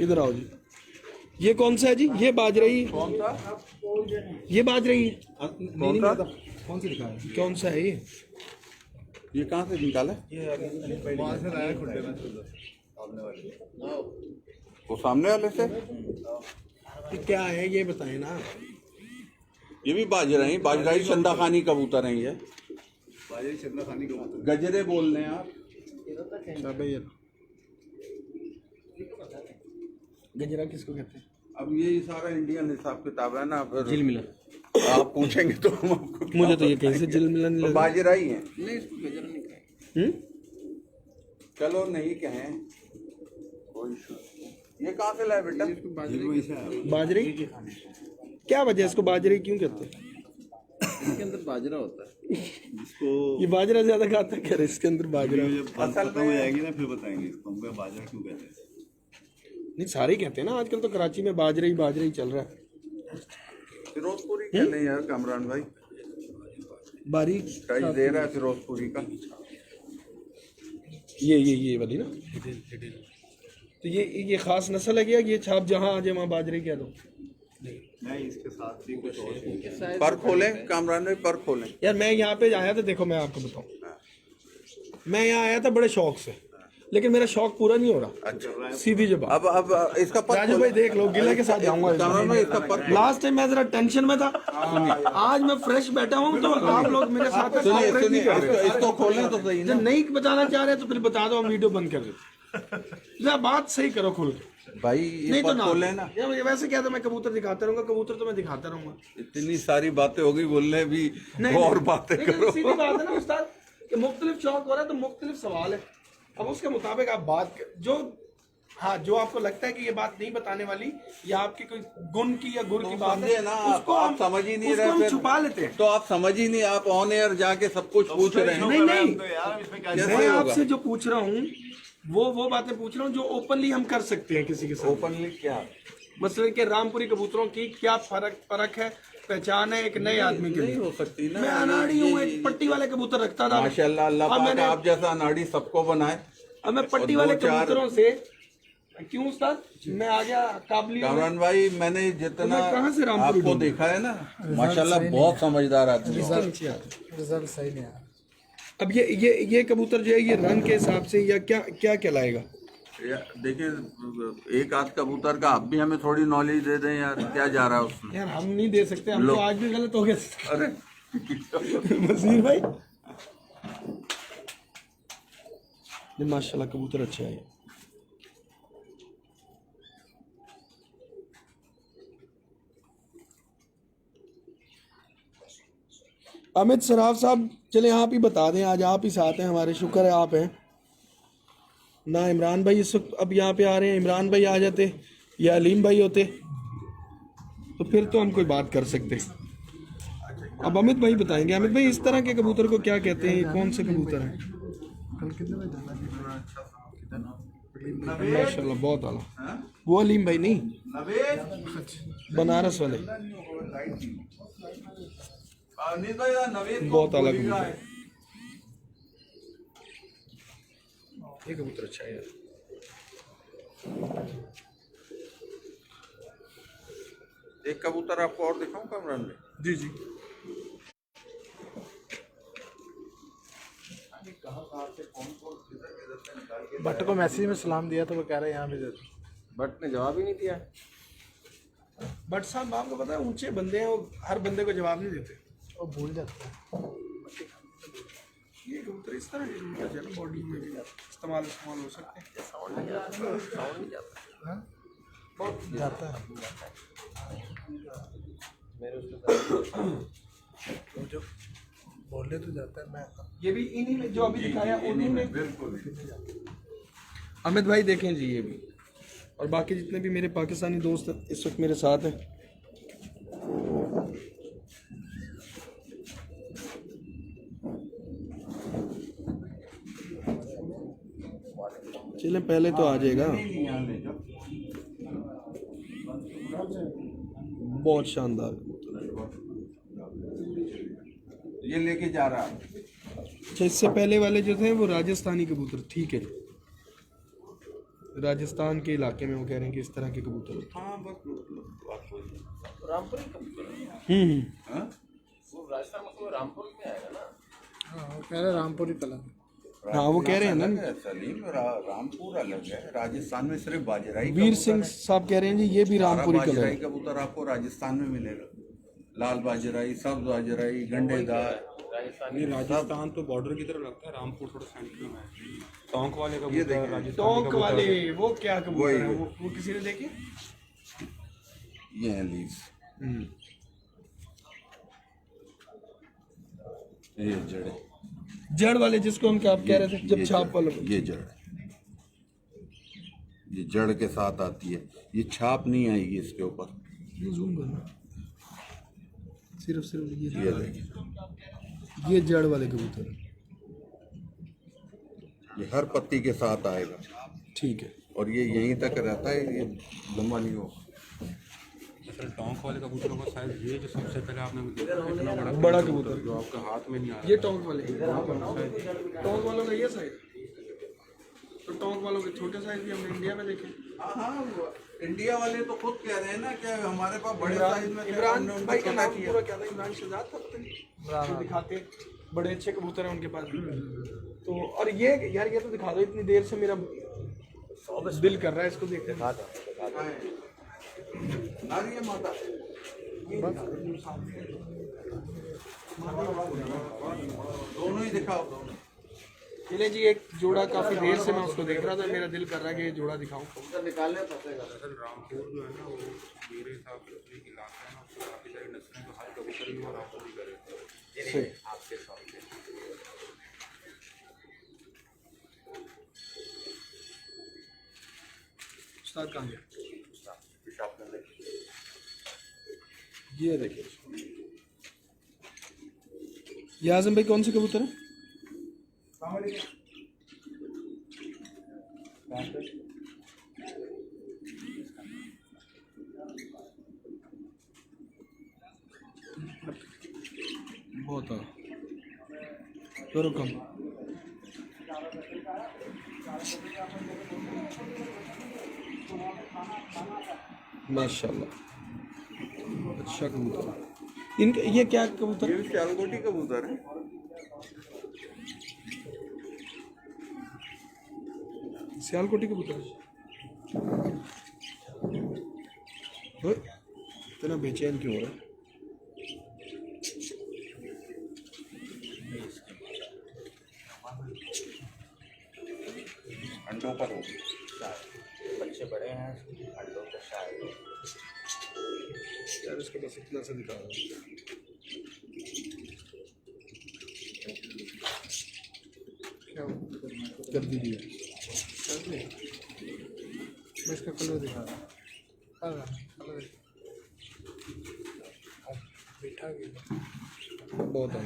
इधर आओ जी। ये कौन सा है जी? ये बाज रही। कौन सा? ये बाज रही। नहीं नहीं, कौन सी दिखा है? कौन सा है ये कहाँ से निकाला? वहाँ से लाया खुड्डे में से सामने वाले। वो सामने वाले से। ये क्या है ये बताएं ना। ये भी बाजरा ही, बाजराई चंदा खानी कबूतर हैं ये। बाजरे चंद्रखानी कबूतर गजरे बोल रहे हैं आप? गजरा किसको कहते हैं? अब ये सारा इंडियन हिसाब किताब है ना, फिर जिल मिला आप पूछेंगे तो हम आपको क्या मुझे तो ये बताएंगे। कहीं से जिल मिलन तो लगा। बाजरा ही है। नहीं, इसको गजरा नहीं कहेंगे। चलो नहीं कहें, कोई इशू नहीं। ये कहाँ से लाए बेटा? बाजरे क्या वजह है इसको बाजरे क्यों कहते हैं? इसके अंदर बाजरा होता है। जिसको ये बाजरा ज्यादा खाता है क्या इसके अंदर बाजरा? जब बात खत्म हो जाएगी ना फिर बताएंगे इसको हम बाजरा क्यों कहते हैं। नहीं सारे ही कहते हैं ना, आजकल तो कराची में बाजरे ही चल रहा है। फिरोजपुरी क्या नहीं यार कामरान भाई, बारीक प्राइस दे रहा है फिरोजपुरी का। ये वाली ना, तो ये खास नस्ल है क्या? ये छाप जहाँ आ जाए वहाँ बाजरे कह दो। नहीं इसके साथ भी कुछ और पर खोलें कामरान भाई, पर खोलें। यार मैं यहाँ पे आया था, देखो मैं आपको बताऊँ, मैं यहाँ आया था बड़े शौक से, लेकिन मेरा शौक पूरा नहीं हो रहा। अच्छा, सीधी जवाब। अब इसका पर राजू भाई देख लो, गिला के साथ जाऊंगा। कामरान भाई इसका पर लास्ट टाइम मैं जरा टेंशन में था, आज मैं फ्रेश बैठा हूँ, तो आप लोग मेरे साथ सुनिए cooperate नहीं कर रहे। इसको खोलें तो सही ना। जब नहीं बताना चाह रहे तो फिर बता दो, हम वीडियो बंद कर देते। जरा बात सही करो खुल के। भाई ये नहीं तो पर ना खोलें ना। ये वैसे क्या था, मैं कबूतर दिखाता रहूंगा, कबूतर तो मैं दिखाता रहूंगा। इतनी सारी बातें होगी, बोलने भी और बातें लेकिन करो। सीधी बात है ना उस्ताद, कि मुख्तलिफ शौक हो रहा है तो मुख्तलिफ सवाल है। अब उसके मुताबिक आप बात जो आपको लगता है कि ये बात नहीं बताने वाली, या आपकी कोई गुण की या गुर की बात है, समझे ना, आप समझ ही नहीं उसको रहे हम फिर। छुपा लेते हैं। तो आप समझ ही नहीं, आप ऑन एयर जाके सब कुछ पूछ रहे हैं। नहीं तो यार इसमें क्या कैसे मैं होगा? आपसे जो पूछ रहा हूँ वो बातें पूछ रहा हूँ जो ओपनली हम कर सकते हैं किसी के साथ। ओपनली क्या? मसलन के रामपुरी कबूतरों की क्या फर्क है, पहचान है एक नए आदमी के नहीं लिए। हो सकती ना। मैं अनाड़ी हूँ, एक पट्टी वाले कबूतर रखता था। माशाल्लाह, अल्लाह अब पाक मैंने आप जैसा नाड़ी सबको बनाए। अब मैं पट्टी और वाले दो चार- कबूतरों से क्यों उस्ताद मैं आ गया काबलियत में। कामरान भाई, मैंने जितना मैं कहाँ से रामपुरी आपको ढूंढूं? देखा है ना, माशाल्लाह बहुत समझदार आदमी हो। रिजल्ट सही नहीं आया। अब ये कबूतर जो है ये रंग के हिसाब से या क्या कहलाएगा? देखिए एक आध कबूतर का आप भी हमें थोड़ी नॉलेज दे दें यार, क्या जा रहा है उसमें। यार हम नहीं दे सकते, हम लो। तो आज भी गलत हो गए। अरे वजीर भाई ये माशाल्लाह कबूतर अच्छा है। अमित सराफ साहब चले आप ही बता दें, आज आप ही साथ हैं हमारे, शुक्र है आप हैं ना। इमरान भाई इस वक्त अब यहाँ पे आ रहे हैं, इमरान भाई आ जाते या अलीम भाई होते तो फिर तो हम कोई बात कर सकते। अब अमित भाई बताएंगे। अमित भाई इस तरह के कबूतर को क्या कहते हैं, ये कौन से कबूतर हैं? कल कितने बजे जाना माशाल्लाह बहुत आला। वो अलीम भाई नहीं, बनारस वाले बहुत आला कबूतर है। ये कबूतर अच्छा है यार। एक कबूतर आपको और दिखाऊं कामरान में? जी जी भट्ट को मैसेज में सलाम दिया तो वो कह रहे हैं यहाँ भी दे दो। बट ने जवाब ही नहीं दिया। बट साहब आपको पता है ऊंचे बंदे हैं, वो हर बंदे को जवाब नहीं देते। वो भूल जाता है। ये कबूतर इस तरह के कबूतर जो है ना बॉडी में भी इस्तेमाल हो सकते हैं। जाता है वो जो बोले तो जाता है। मैं ये भी इन्हीं में जो अभी दिखाया उन्हीं में। अमित भाई देखें जी ये भी, और बाकी जितने भी मेरे पाकिस्तानी दोस्त इस वक्त मेरे साथ हैं। चलें पहले तो आ जाएगा। बहुत शानदार ये लेके जा रहा है। अच्छा, इससे पहले वाले जो थे वो राजस्थानी कबूतर, ठीक है, राजस्थान के इलाके में वो कह रहे हैं कि इस तरह के कबूतर होते हाँ बस बात वही है। रामपुरी कबूतर है। हैं। हाँ? वो राजस्थान में रामपुर में आएगा ना। हाँ वो कह रहे रामपुरी कलर। हाँ वो कह रहे हैं अलग ना, है, सलीम रामपुर अलग है। राजस्थान में सिर्फ बाजराई वीर सिंह साहब कह रहे हैं जी ये भी रामपुरी कलर बाजराई है। कबूतर आपको राजस्थान में मिलेगा। लाल बाजराई, सब्ज बाजराई, गंडेदार, नहीं राजस्थान तो बॉर्डर की तरफ लगता है, रामपुर थोड़ा सेंटर में है। टोंक वाले ये कबूतर देखिए, राजस्थान टोंक वाले वो क्या कबूतर वही है? है। वो किसी ने देखे? ये है लीव्स, ये जड़े, जड़ वाले जिसको हम क्या आप कह रहे थे जब ये छाप जड़, वाला? ये जड़, ये जड़ के साथ आती है, ये छाप नहीं आएगी इसके ऊपर। जूम करना, सिर्फ ये देखिए, ये जड़ वाले कबूतर। ये हर पत्ती के साथ आएगा ठीक है। और ये यहीं तक रहता है, ये लंबा नहीं होगा। असल टोंक वाले कबूतरों का साइज ये जो सबसे पहले आपने देखा कितना बड़ा कबूतर जो आपके हाथ में नहीं आ रहा। ये टोंक वाले, टोंक वालों का ये साइज। तो टोंक वालों के छोटे साइज भी हमने इंडिया में देखे। हाँ, इंडिया वाले तो खुद कह रहे हैं ना कि हमारे पास बड़े साइज में थे, इमरान हमने उनको भाई का छोटा नाम किया। पूरा क्या था? इमरान शहजाद था पता नहीं, जो दिखाते बड़े अच्छे कबूतर हैं उनके पास। तो और ये यार, ये तो दिखा दो, इतनी देर से मेरा दिल कर रहा है इसको देखने का। नारिया माता, दोनों ही दिखाओ, दोनों। चले जी, एक जोड़ा काफी देर से मैं उसको देख रहा था, मेरा दिल कर रहा है कि ये जोड़ा दिखाऊं। असल रामपुर जो है ना, वो मेरे हिसाब से उसमें एक इलाका है ना, उसमें काफ़ी सारी नस्लें, तो हर कबूतर भी वो रामपुर ही करे। सही। उस्ताद कहाँ गया? ये देखिए, ये आजम भाई कौन से कबूतर है? बहुत है, करो कम। माशाल्लाह, अच्छा कबूतर। इनका ये क्या कबूतर? ये सियालकोटी कबूतर है। सियालकोटी कबूतर। ओए, इतना बेचैन क्यों हो रहा है? अंडों पर होगी। बच्चे बड़े हैं, अंडों का शायद यार इसको बस इतना सा दिखा रहा हूँ। क्या कर दीजिए, मैं इसका कलर दिखा रहा हूँ। बैठा गया बहुत है।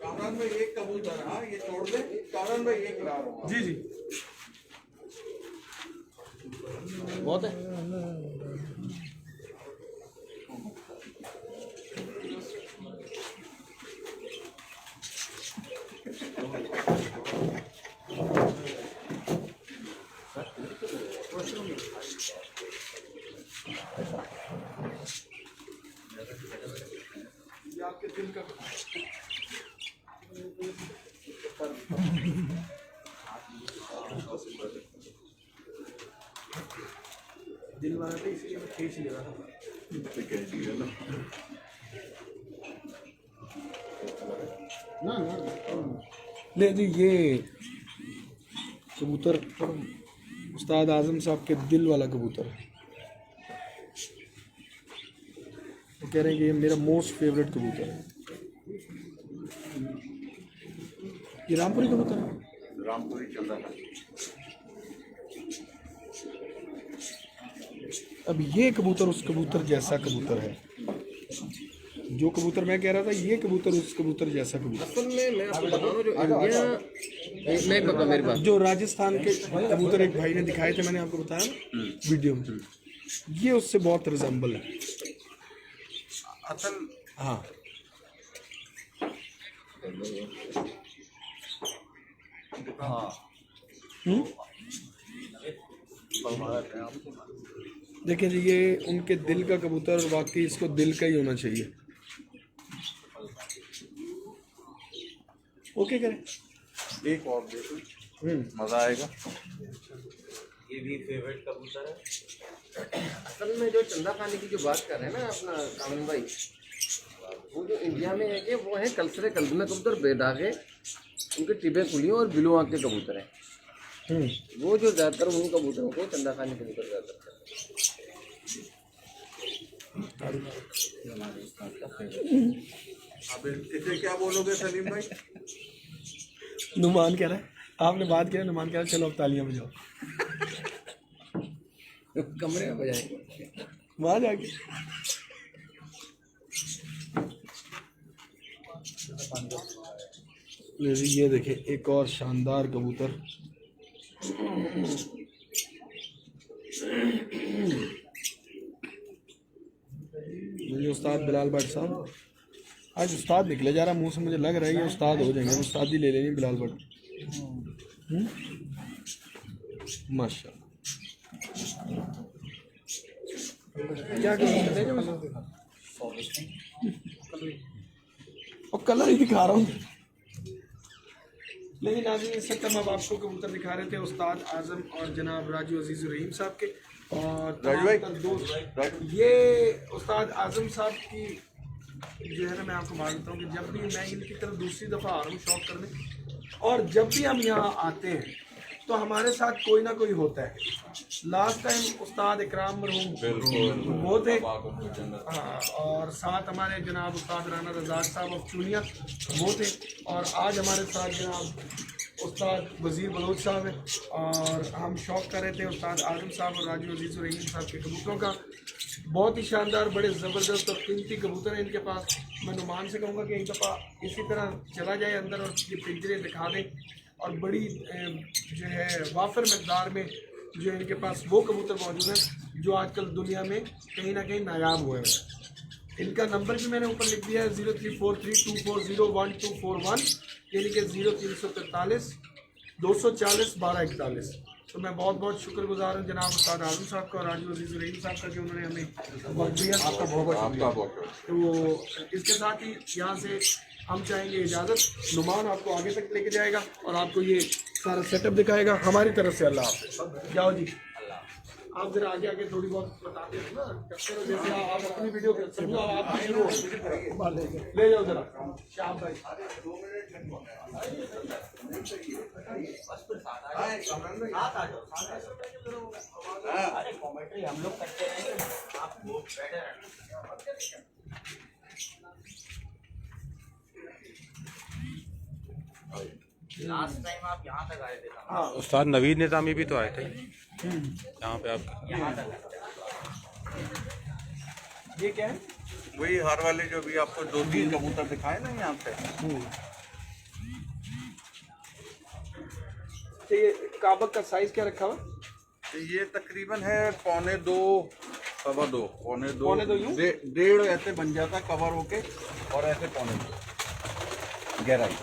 कामरान भाई एक कबूतर, हाँ ये छोड़ दे, कामरान भाई एक ला रहा हूँ। जी जी, बहुत है। ये आपके दिल का दिल वाला था, इसलिए मैं खींच ले रहा था। ले जी, ये कबूतर उस्ताद आजम साहब के दिल वाला कबूतर है। वो कह रहे हैं कि ये मेरा मोस्ट फेवरेट कबूतर है। ये रामपुरी कबूतर है। रामपुरी चल रहा है। अब ये कबूतर उस कबूतर जैसा कबूतर है, जो कबूतर मैं कह रहा था, ये कबूतर उस कबूतर जैसा कबूतर। असल में मैं आपको बताऊं, जो इंडिया, मैं एक बात मेरी बात, जो राजस्थान के कबूतर एक भाई ने दिखाए थे, मैंने आपको बताया वीडियो में, ये उससे बहुत रिजेंबल है। असल हाँ, देखिए जी, ये उनके दिल का कबूतर, और वाकई इसको दिल का ही होना चाहिए। ओके करें। एक और देखो, मजा आएगा। ये भी फेवरेट कबूतर है। असल में जो चंदा खाने की जो बात कर रहे हैं ना अपना कामन भाई, वो जो इंडिया में है कि वो है कलसरे कल्ब में कबूतर बेदागे, उनके टिबे खुली हैं और बिलो आँख के कबूतर हैं। वो जो ज़्यादातर उन कबूतरों को चंदा खानी कबूतर ज़्यादातर करते हैं। अब इसे क्या बोलोगे सलीम भाई? नुमान कह रहा है, आपने बात किया, नुमान कह रहा है चलो अब तालियां बजाओ कमरे में बजाएंगे वहां जाके। ये देखे एक और शानदार कबूतर। मुझे उस्ताद बिलाल भट्ट साहब, आज उस्ताद निकले जा रहा मुंह से, मुझे लग रहा है ये उस्ताद हो जाएंगे, उस्ताद ही ले लेनी बिलाल भट्ट। माशाल्लाह। क्या और कलर ही दिखा रहा हूँ। लेकिन नाज़रीन, इस वक्त हम अब आपको कबूतर दिखा रहे थे उस्ताद आजम और जनाब राजू अजीज़ रहीम साहब के। और राजू भाई, दोस्त ये उस्ताद आजम साहब की जो है ना, मैं आपको बात बताऊँ कि जब भी मैं इनकी तरफ दूसरी दफ़ा आ रहा हूँ शौक करने, और जब भी हम यहाँ आते हैं तो हमारे साथ कोई ना कोई होता है। लास्ट टाइम उस्ताद इकराम मरहूम वो थे, हाँ, और साथ हमारे जनाब उस्ताद राना रज़ाक साहब ऑफ चूनिया वो थे, और आज हमारे साथ जनाब उस्ताद वज़ीर बलोच साहब हैं। और हम शौक कर रहे थे उस्ताद आजम साहब और राजू अजीज़ रहीम साहब के कबूतरों का। बहुत ही शानदार, बड़े ज़बरदस्त और कीमती कबूतर हैं इनके पास। मैं नुमान से कहूँगा कि एक दफ़ा इसी तरह चला जाए अंदर और ये पिंजरे दिखा दें, और बड़ी जो है वाफर मकदार में जो इनके पास वो कबूतर मौजूद हैं जो आजकल दुनिया में कहीं ना कहीं नायाब हुए हैं। इनका नंबर भी मैंने ऊपर लिख दिया है 0343240141, यानी कि 0343 240 1241। तो मैं बहुत बहुत शुक्रगुजार हूँ जनाब उस्ताद आजम साहब का और राजू अजीज़ रहीम साहब का कि उन्होंने हमें वक्त दिया। आपका बहुत बहुत। तो इसके साथ ही यहाँ से हम चाहेंगे इजाज़त। नुमान आपको आगे तक लेके जाएगा और आपको ये सारा सेटअप दिखाएगा। हमारी तरफ से अल्लाह हाफ़िज़। जाओ जी, आप जरा आगे आगे थोड़ी बहुत बताते हो ना, करते रहो, जैसे आप अपनी वीडियो समझो, आप शुरू ले जाओ जरा शाम भाई। हम लोग करते हैं आप वो लास्ट टाइम आप यहाँ तक आए थे। हाँ, उस्ताद नवीद निज़ामी भी तो आए थे यहाँ पे आप। ये क्या है? वही हार वाले जो भी आपको 2-3 कबूतर दिखाए ना यहाँ पे। तो ये काबक का साइज क्या रखा हुआ? तो ये तकरीबन है 1.25 सवा 2 पौने दो यूं? 1.5 ऐसे बन जाता कवर होके, और ऐसे 1.25 गहराई।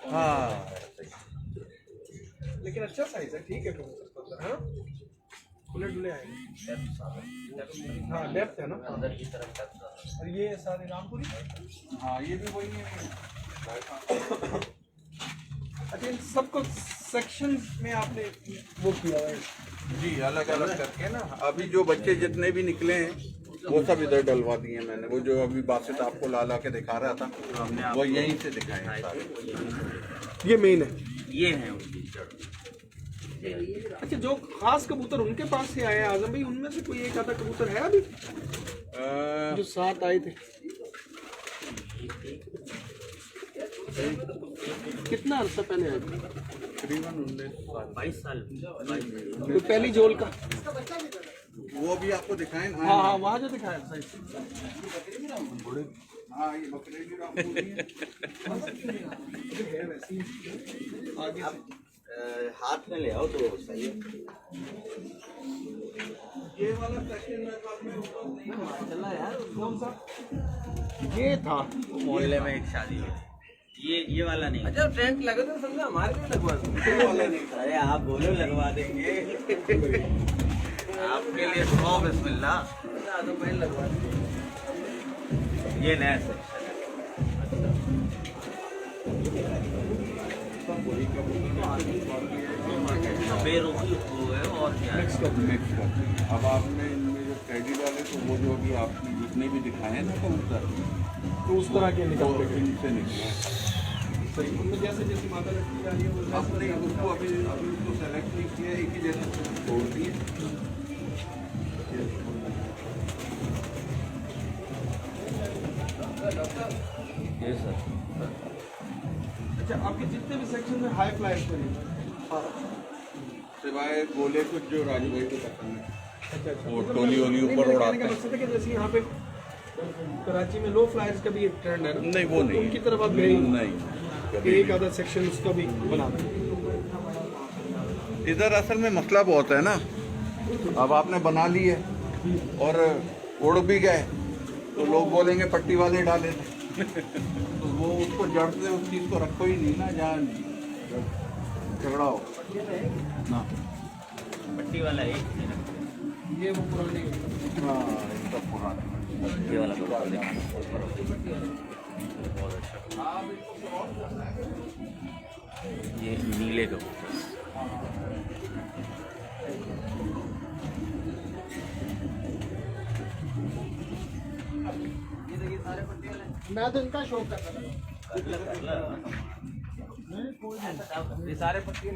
हाँ, लेकिन अच्छा साइज है, ठीक है कबूतर, है ना? खुले डुले आएंगे। हाँ, डेप्थ है ना अंदर की तरफ। और ये सारे रामपुरी। हाँ, ये भी वही है। अच्छा, इन सबको सेक्शन में आपने वो किया है? जी, अलग अलग करके ना। अभी जो बच्चे जितने भी निकले हैं वो सब इधर डलवा दिए मैंने। वो जो अभी बासित आपको ला के दिखा रहा था वो यहीं से दिखाए हैं सारे। ये मेन है, ये है उनकी जड़। अच्छा, जो खास कबूतर उनके पास से आए हैं आजम भाई, उनमें से कोई एक आधा कबूतर है अभी जो साथ आए थे? कितना अर्सा पहले आए थे? तकरीबन 22 साल। तो पहली जोल का वो भी आपको दिखाएं। हाँ हाँ, वहाँ जो दिखाया सही। हाँ, ये बकरेली रामपुरी है वैसी। आगे हाथ में ले आओ तो सही है। ये वाला सेक्शन में काफी ऊपर नहीं माशाल्लाह यार, कौन सा? ये था मोहल्ले में एक शादी हुई। ये वाला नहीं। अच्छा, टेंट लगे तो समझा हमारे भी लगवा दो। अरे आप बोलो लगवा देंगे आपके लिए। 100 बिस्मिल्लाह तो पहले लगवा देंगे। ये नया सेक्शन बेरुखी हुए और क्या। अब आपने इनमें जो रेडी डाले तो वो जो अभी आपने जितने भी दिखाए हैं ना कबूतर तो उस तरह के निकल वो गए। इनसे निकले सही, उनमें जैसे जैसी माता लक्ष्मी आ रही है वो अब नहीं उसको अभी उसको सेलेक्ट नहीं किया, एक ही जगह से छोड़ दिए। ये सर अच्छा, आपके जितने भी सेक्शन में हाई फ्लाइज करिए। सिवाय गोले कुछ जो राजू भाई को पसंद है, अच्छा अच्छा, वो मतलब टोली वोली नहीं, ऊपर मेरे उड़ाते कहने का हैं। मकसद है कि जैसे यहाँ पे कराची में लो फ्लायर्स का भी एक ट्रेंड है ना, नहीं वो नहीं उनकी तरफ आप गए ही नहीं। नहीं कि एक आधा सेक्शन उसका भी बना दें। इधर असल में मसला बहुत है ना, अब आपने बना ली है और उड़ भी गए तो लोग बोलेंगे पट्टी वाले डाले थे तो वो उसको जड़ से उस चीज़ को रखो ही नहीं ना जहाँ झगड़ा हो ना। पट्टी वाला है ये वो पुरानी हाँ एकदम पुराना। ये वाला बहुत अच्छा। ये नीले कबूतर मैं तो इनका शौक करता था। ये सारे पट्टी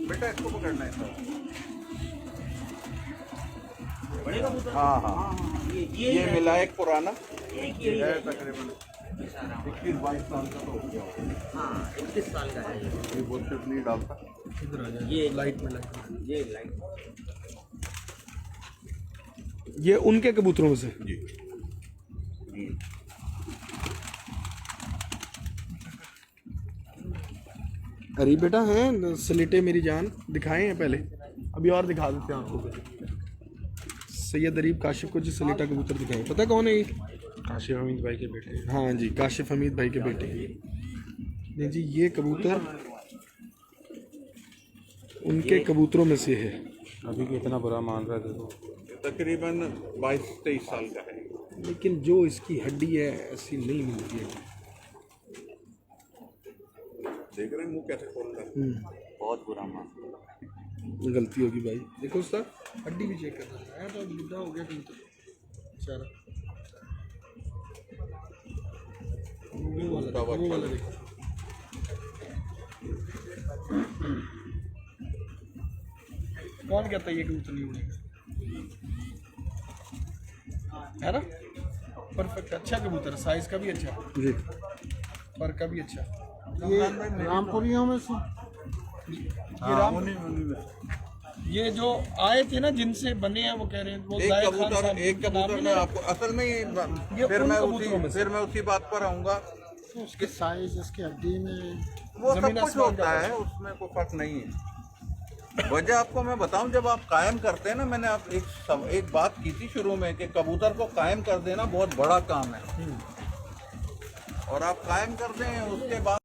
बेटा इसको पकड़ना है सर। हाँ हाँ ये मिला एक पुराना ये है तकरीबन 21-22 साल का तो हो गया होगा। 21 साल का है ये बहुत सिर्फ नहीं डालता। ये लाइट में ये लाइट ये उनके कबूतरों में से। जी अरे बेटा हैं स्लेटे मेरी जान, दिखाए हैं पहले, अभी और दिखा देते हैं आपको। सैयद अरीब काशिफ को जो स्लेटा कबूतर दिखाए, पता कौन है ये? काशिफ हमीद भाई के बेटे। हाँ जी, काशिफ हमीद भाई के बेटे। नहीं जी, ये कबूतर उनके कबूतरों में से है। अभी भी इतना बुरा मान रहा था तो तकरीबन 22-23 साल का है। लेकिन जो इसकी हड्डी है ऐसी नहीं मिलती है। देख रहे हैं मुंह कैसे खोलता है। बहुत बुरा मान गलती होगी भाई, देखो उसका हड्डी भी चेक करना है तो बुढ़ा हो गया कबूतर बेचारा। वो वाला देखो। कौन कहता है ये कबूतर नहीं उड़ेगा, है ना? परफेक्ट, अच्छा कबूतर, साइज का भी अच्छा जी, पर का भी अच्छा। ये रामपुरियों में से ये जो आए थे ना जिनसे बने हैं वो कह रहे हैं वो एक जायद खान कबूतर साहब एक का नाम कबूतर नहीं में ले आपको असल में ये फिर उन मैं कबूतरों में से। उसी बात पर आऊंगा। उसके साइज, उसकी हड्डी में वो सब जमीन कुछ आसमान होता का है, उसमें कोई फर्क नहीं है। वजह आपको मैं बताऊं, जब आप कायम करते हैं ना, मैंने आप एक बात की थी शुरू में कि कबूतर को कायम कर देना बहुत बड़ा काम है और आप कायम कर दें उसके बाद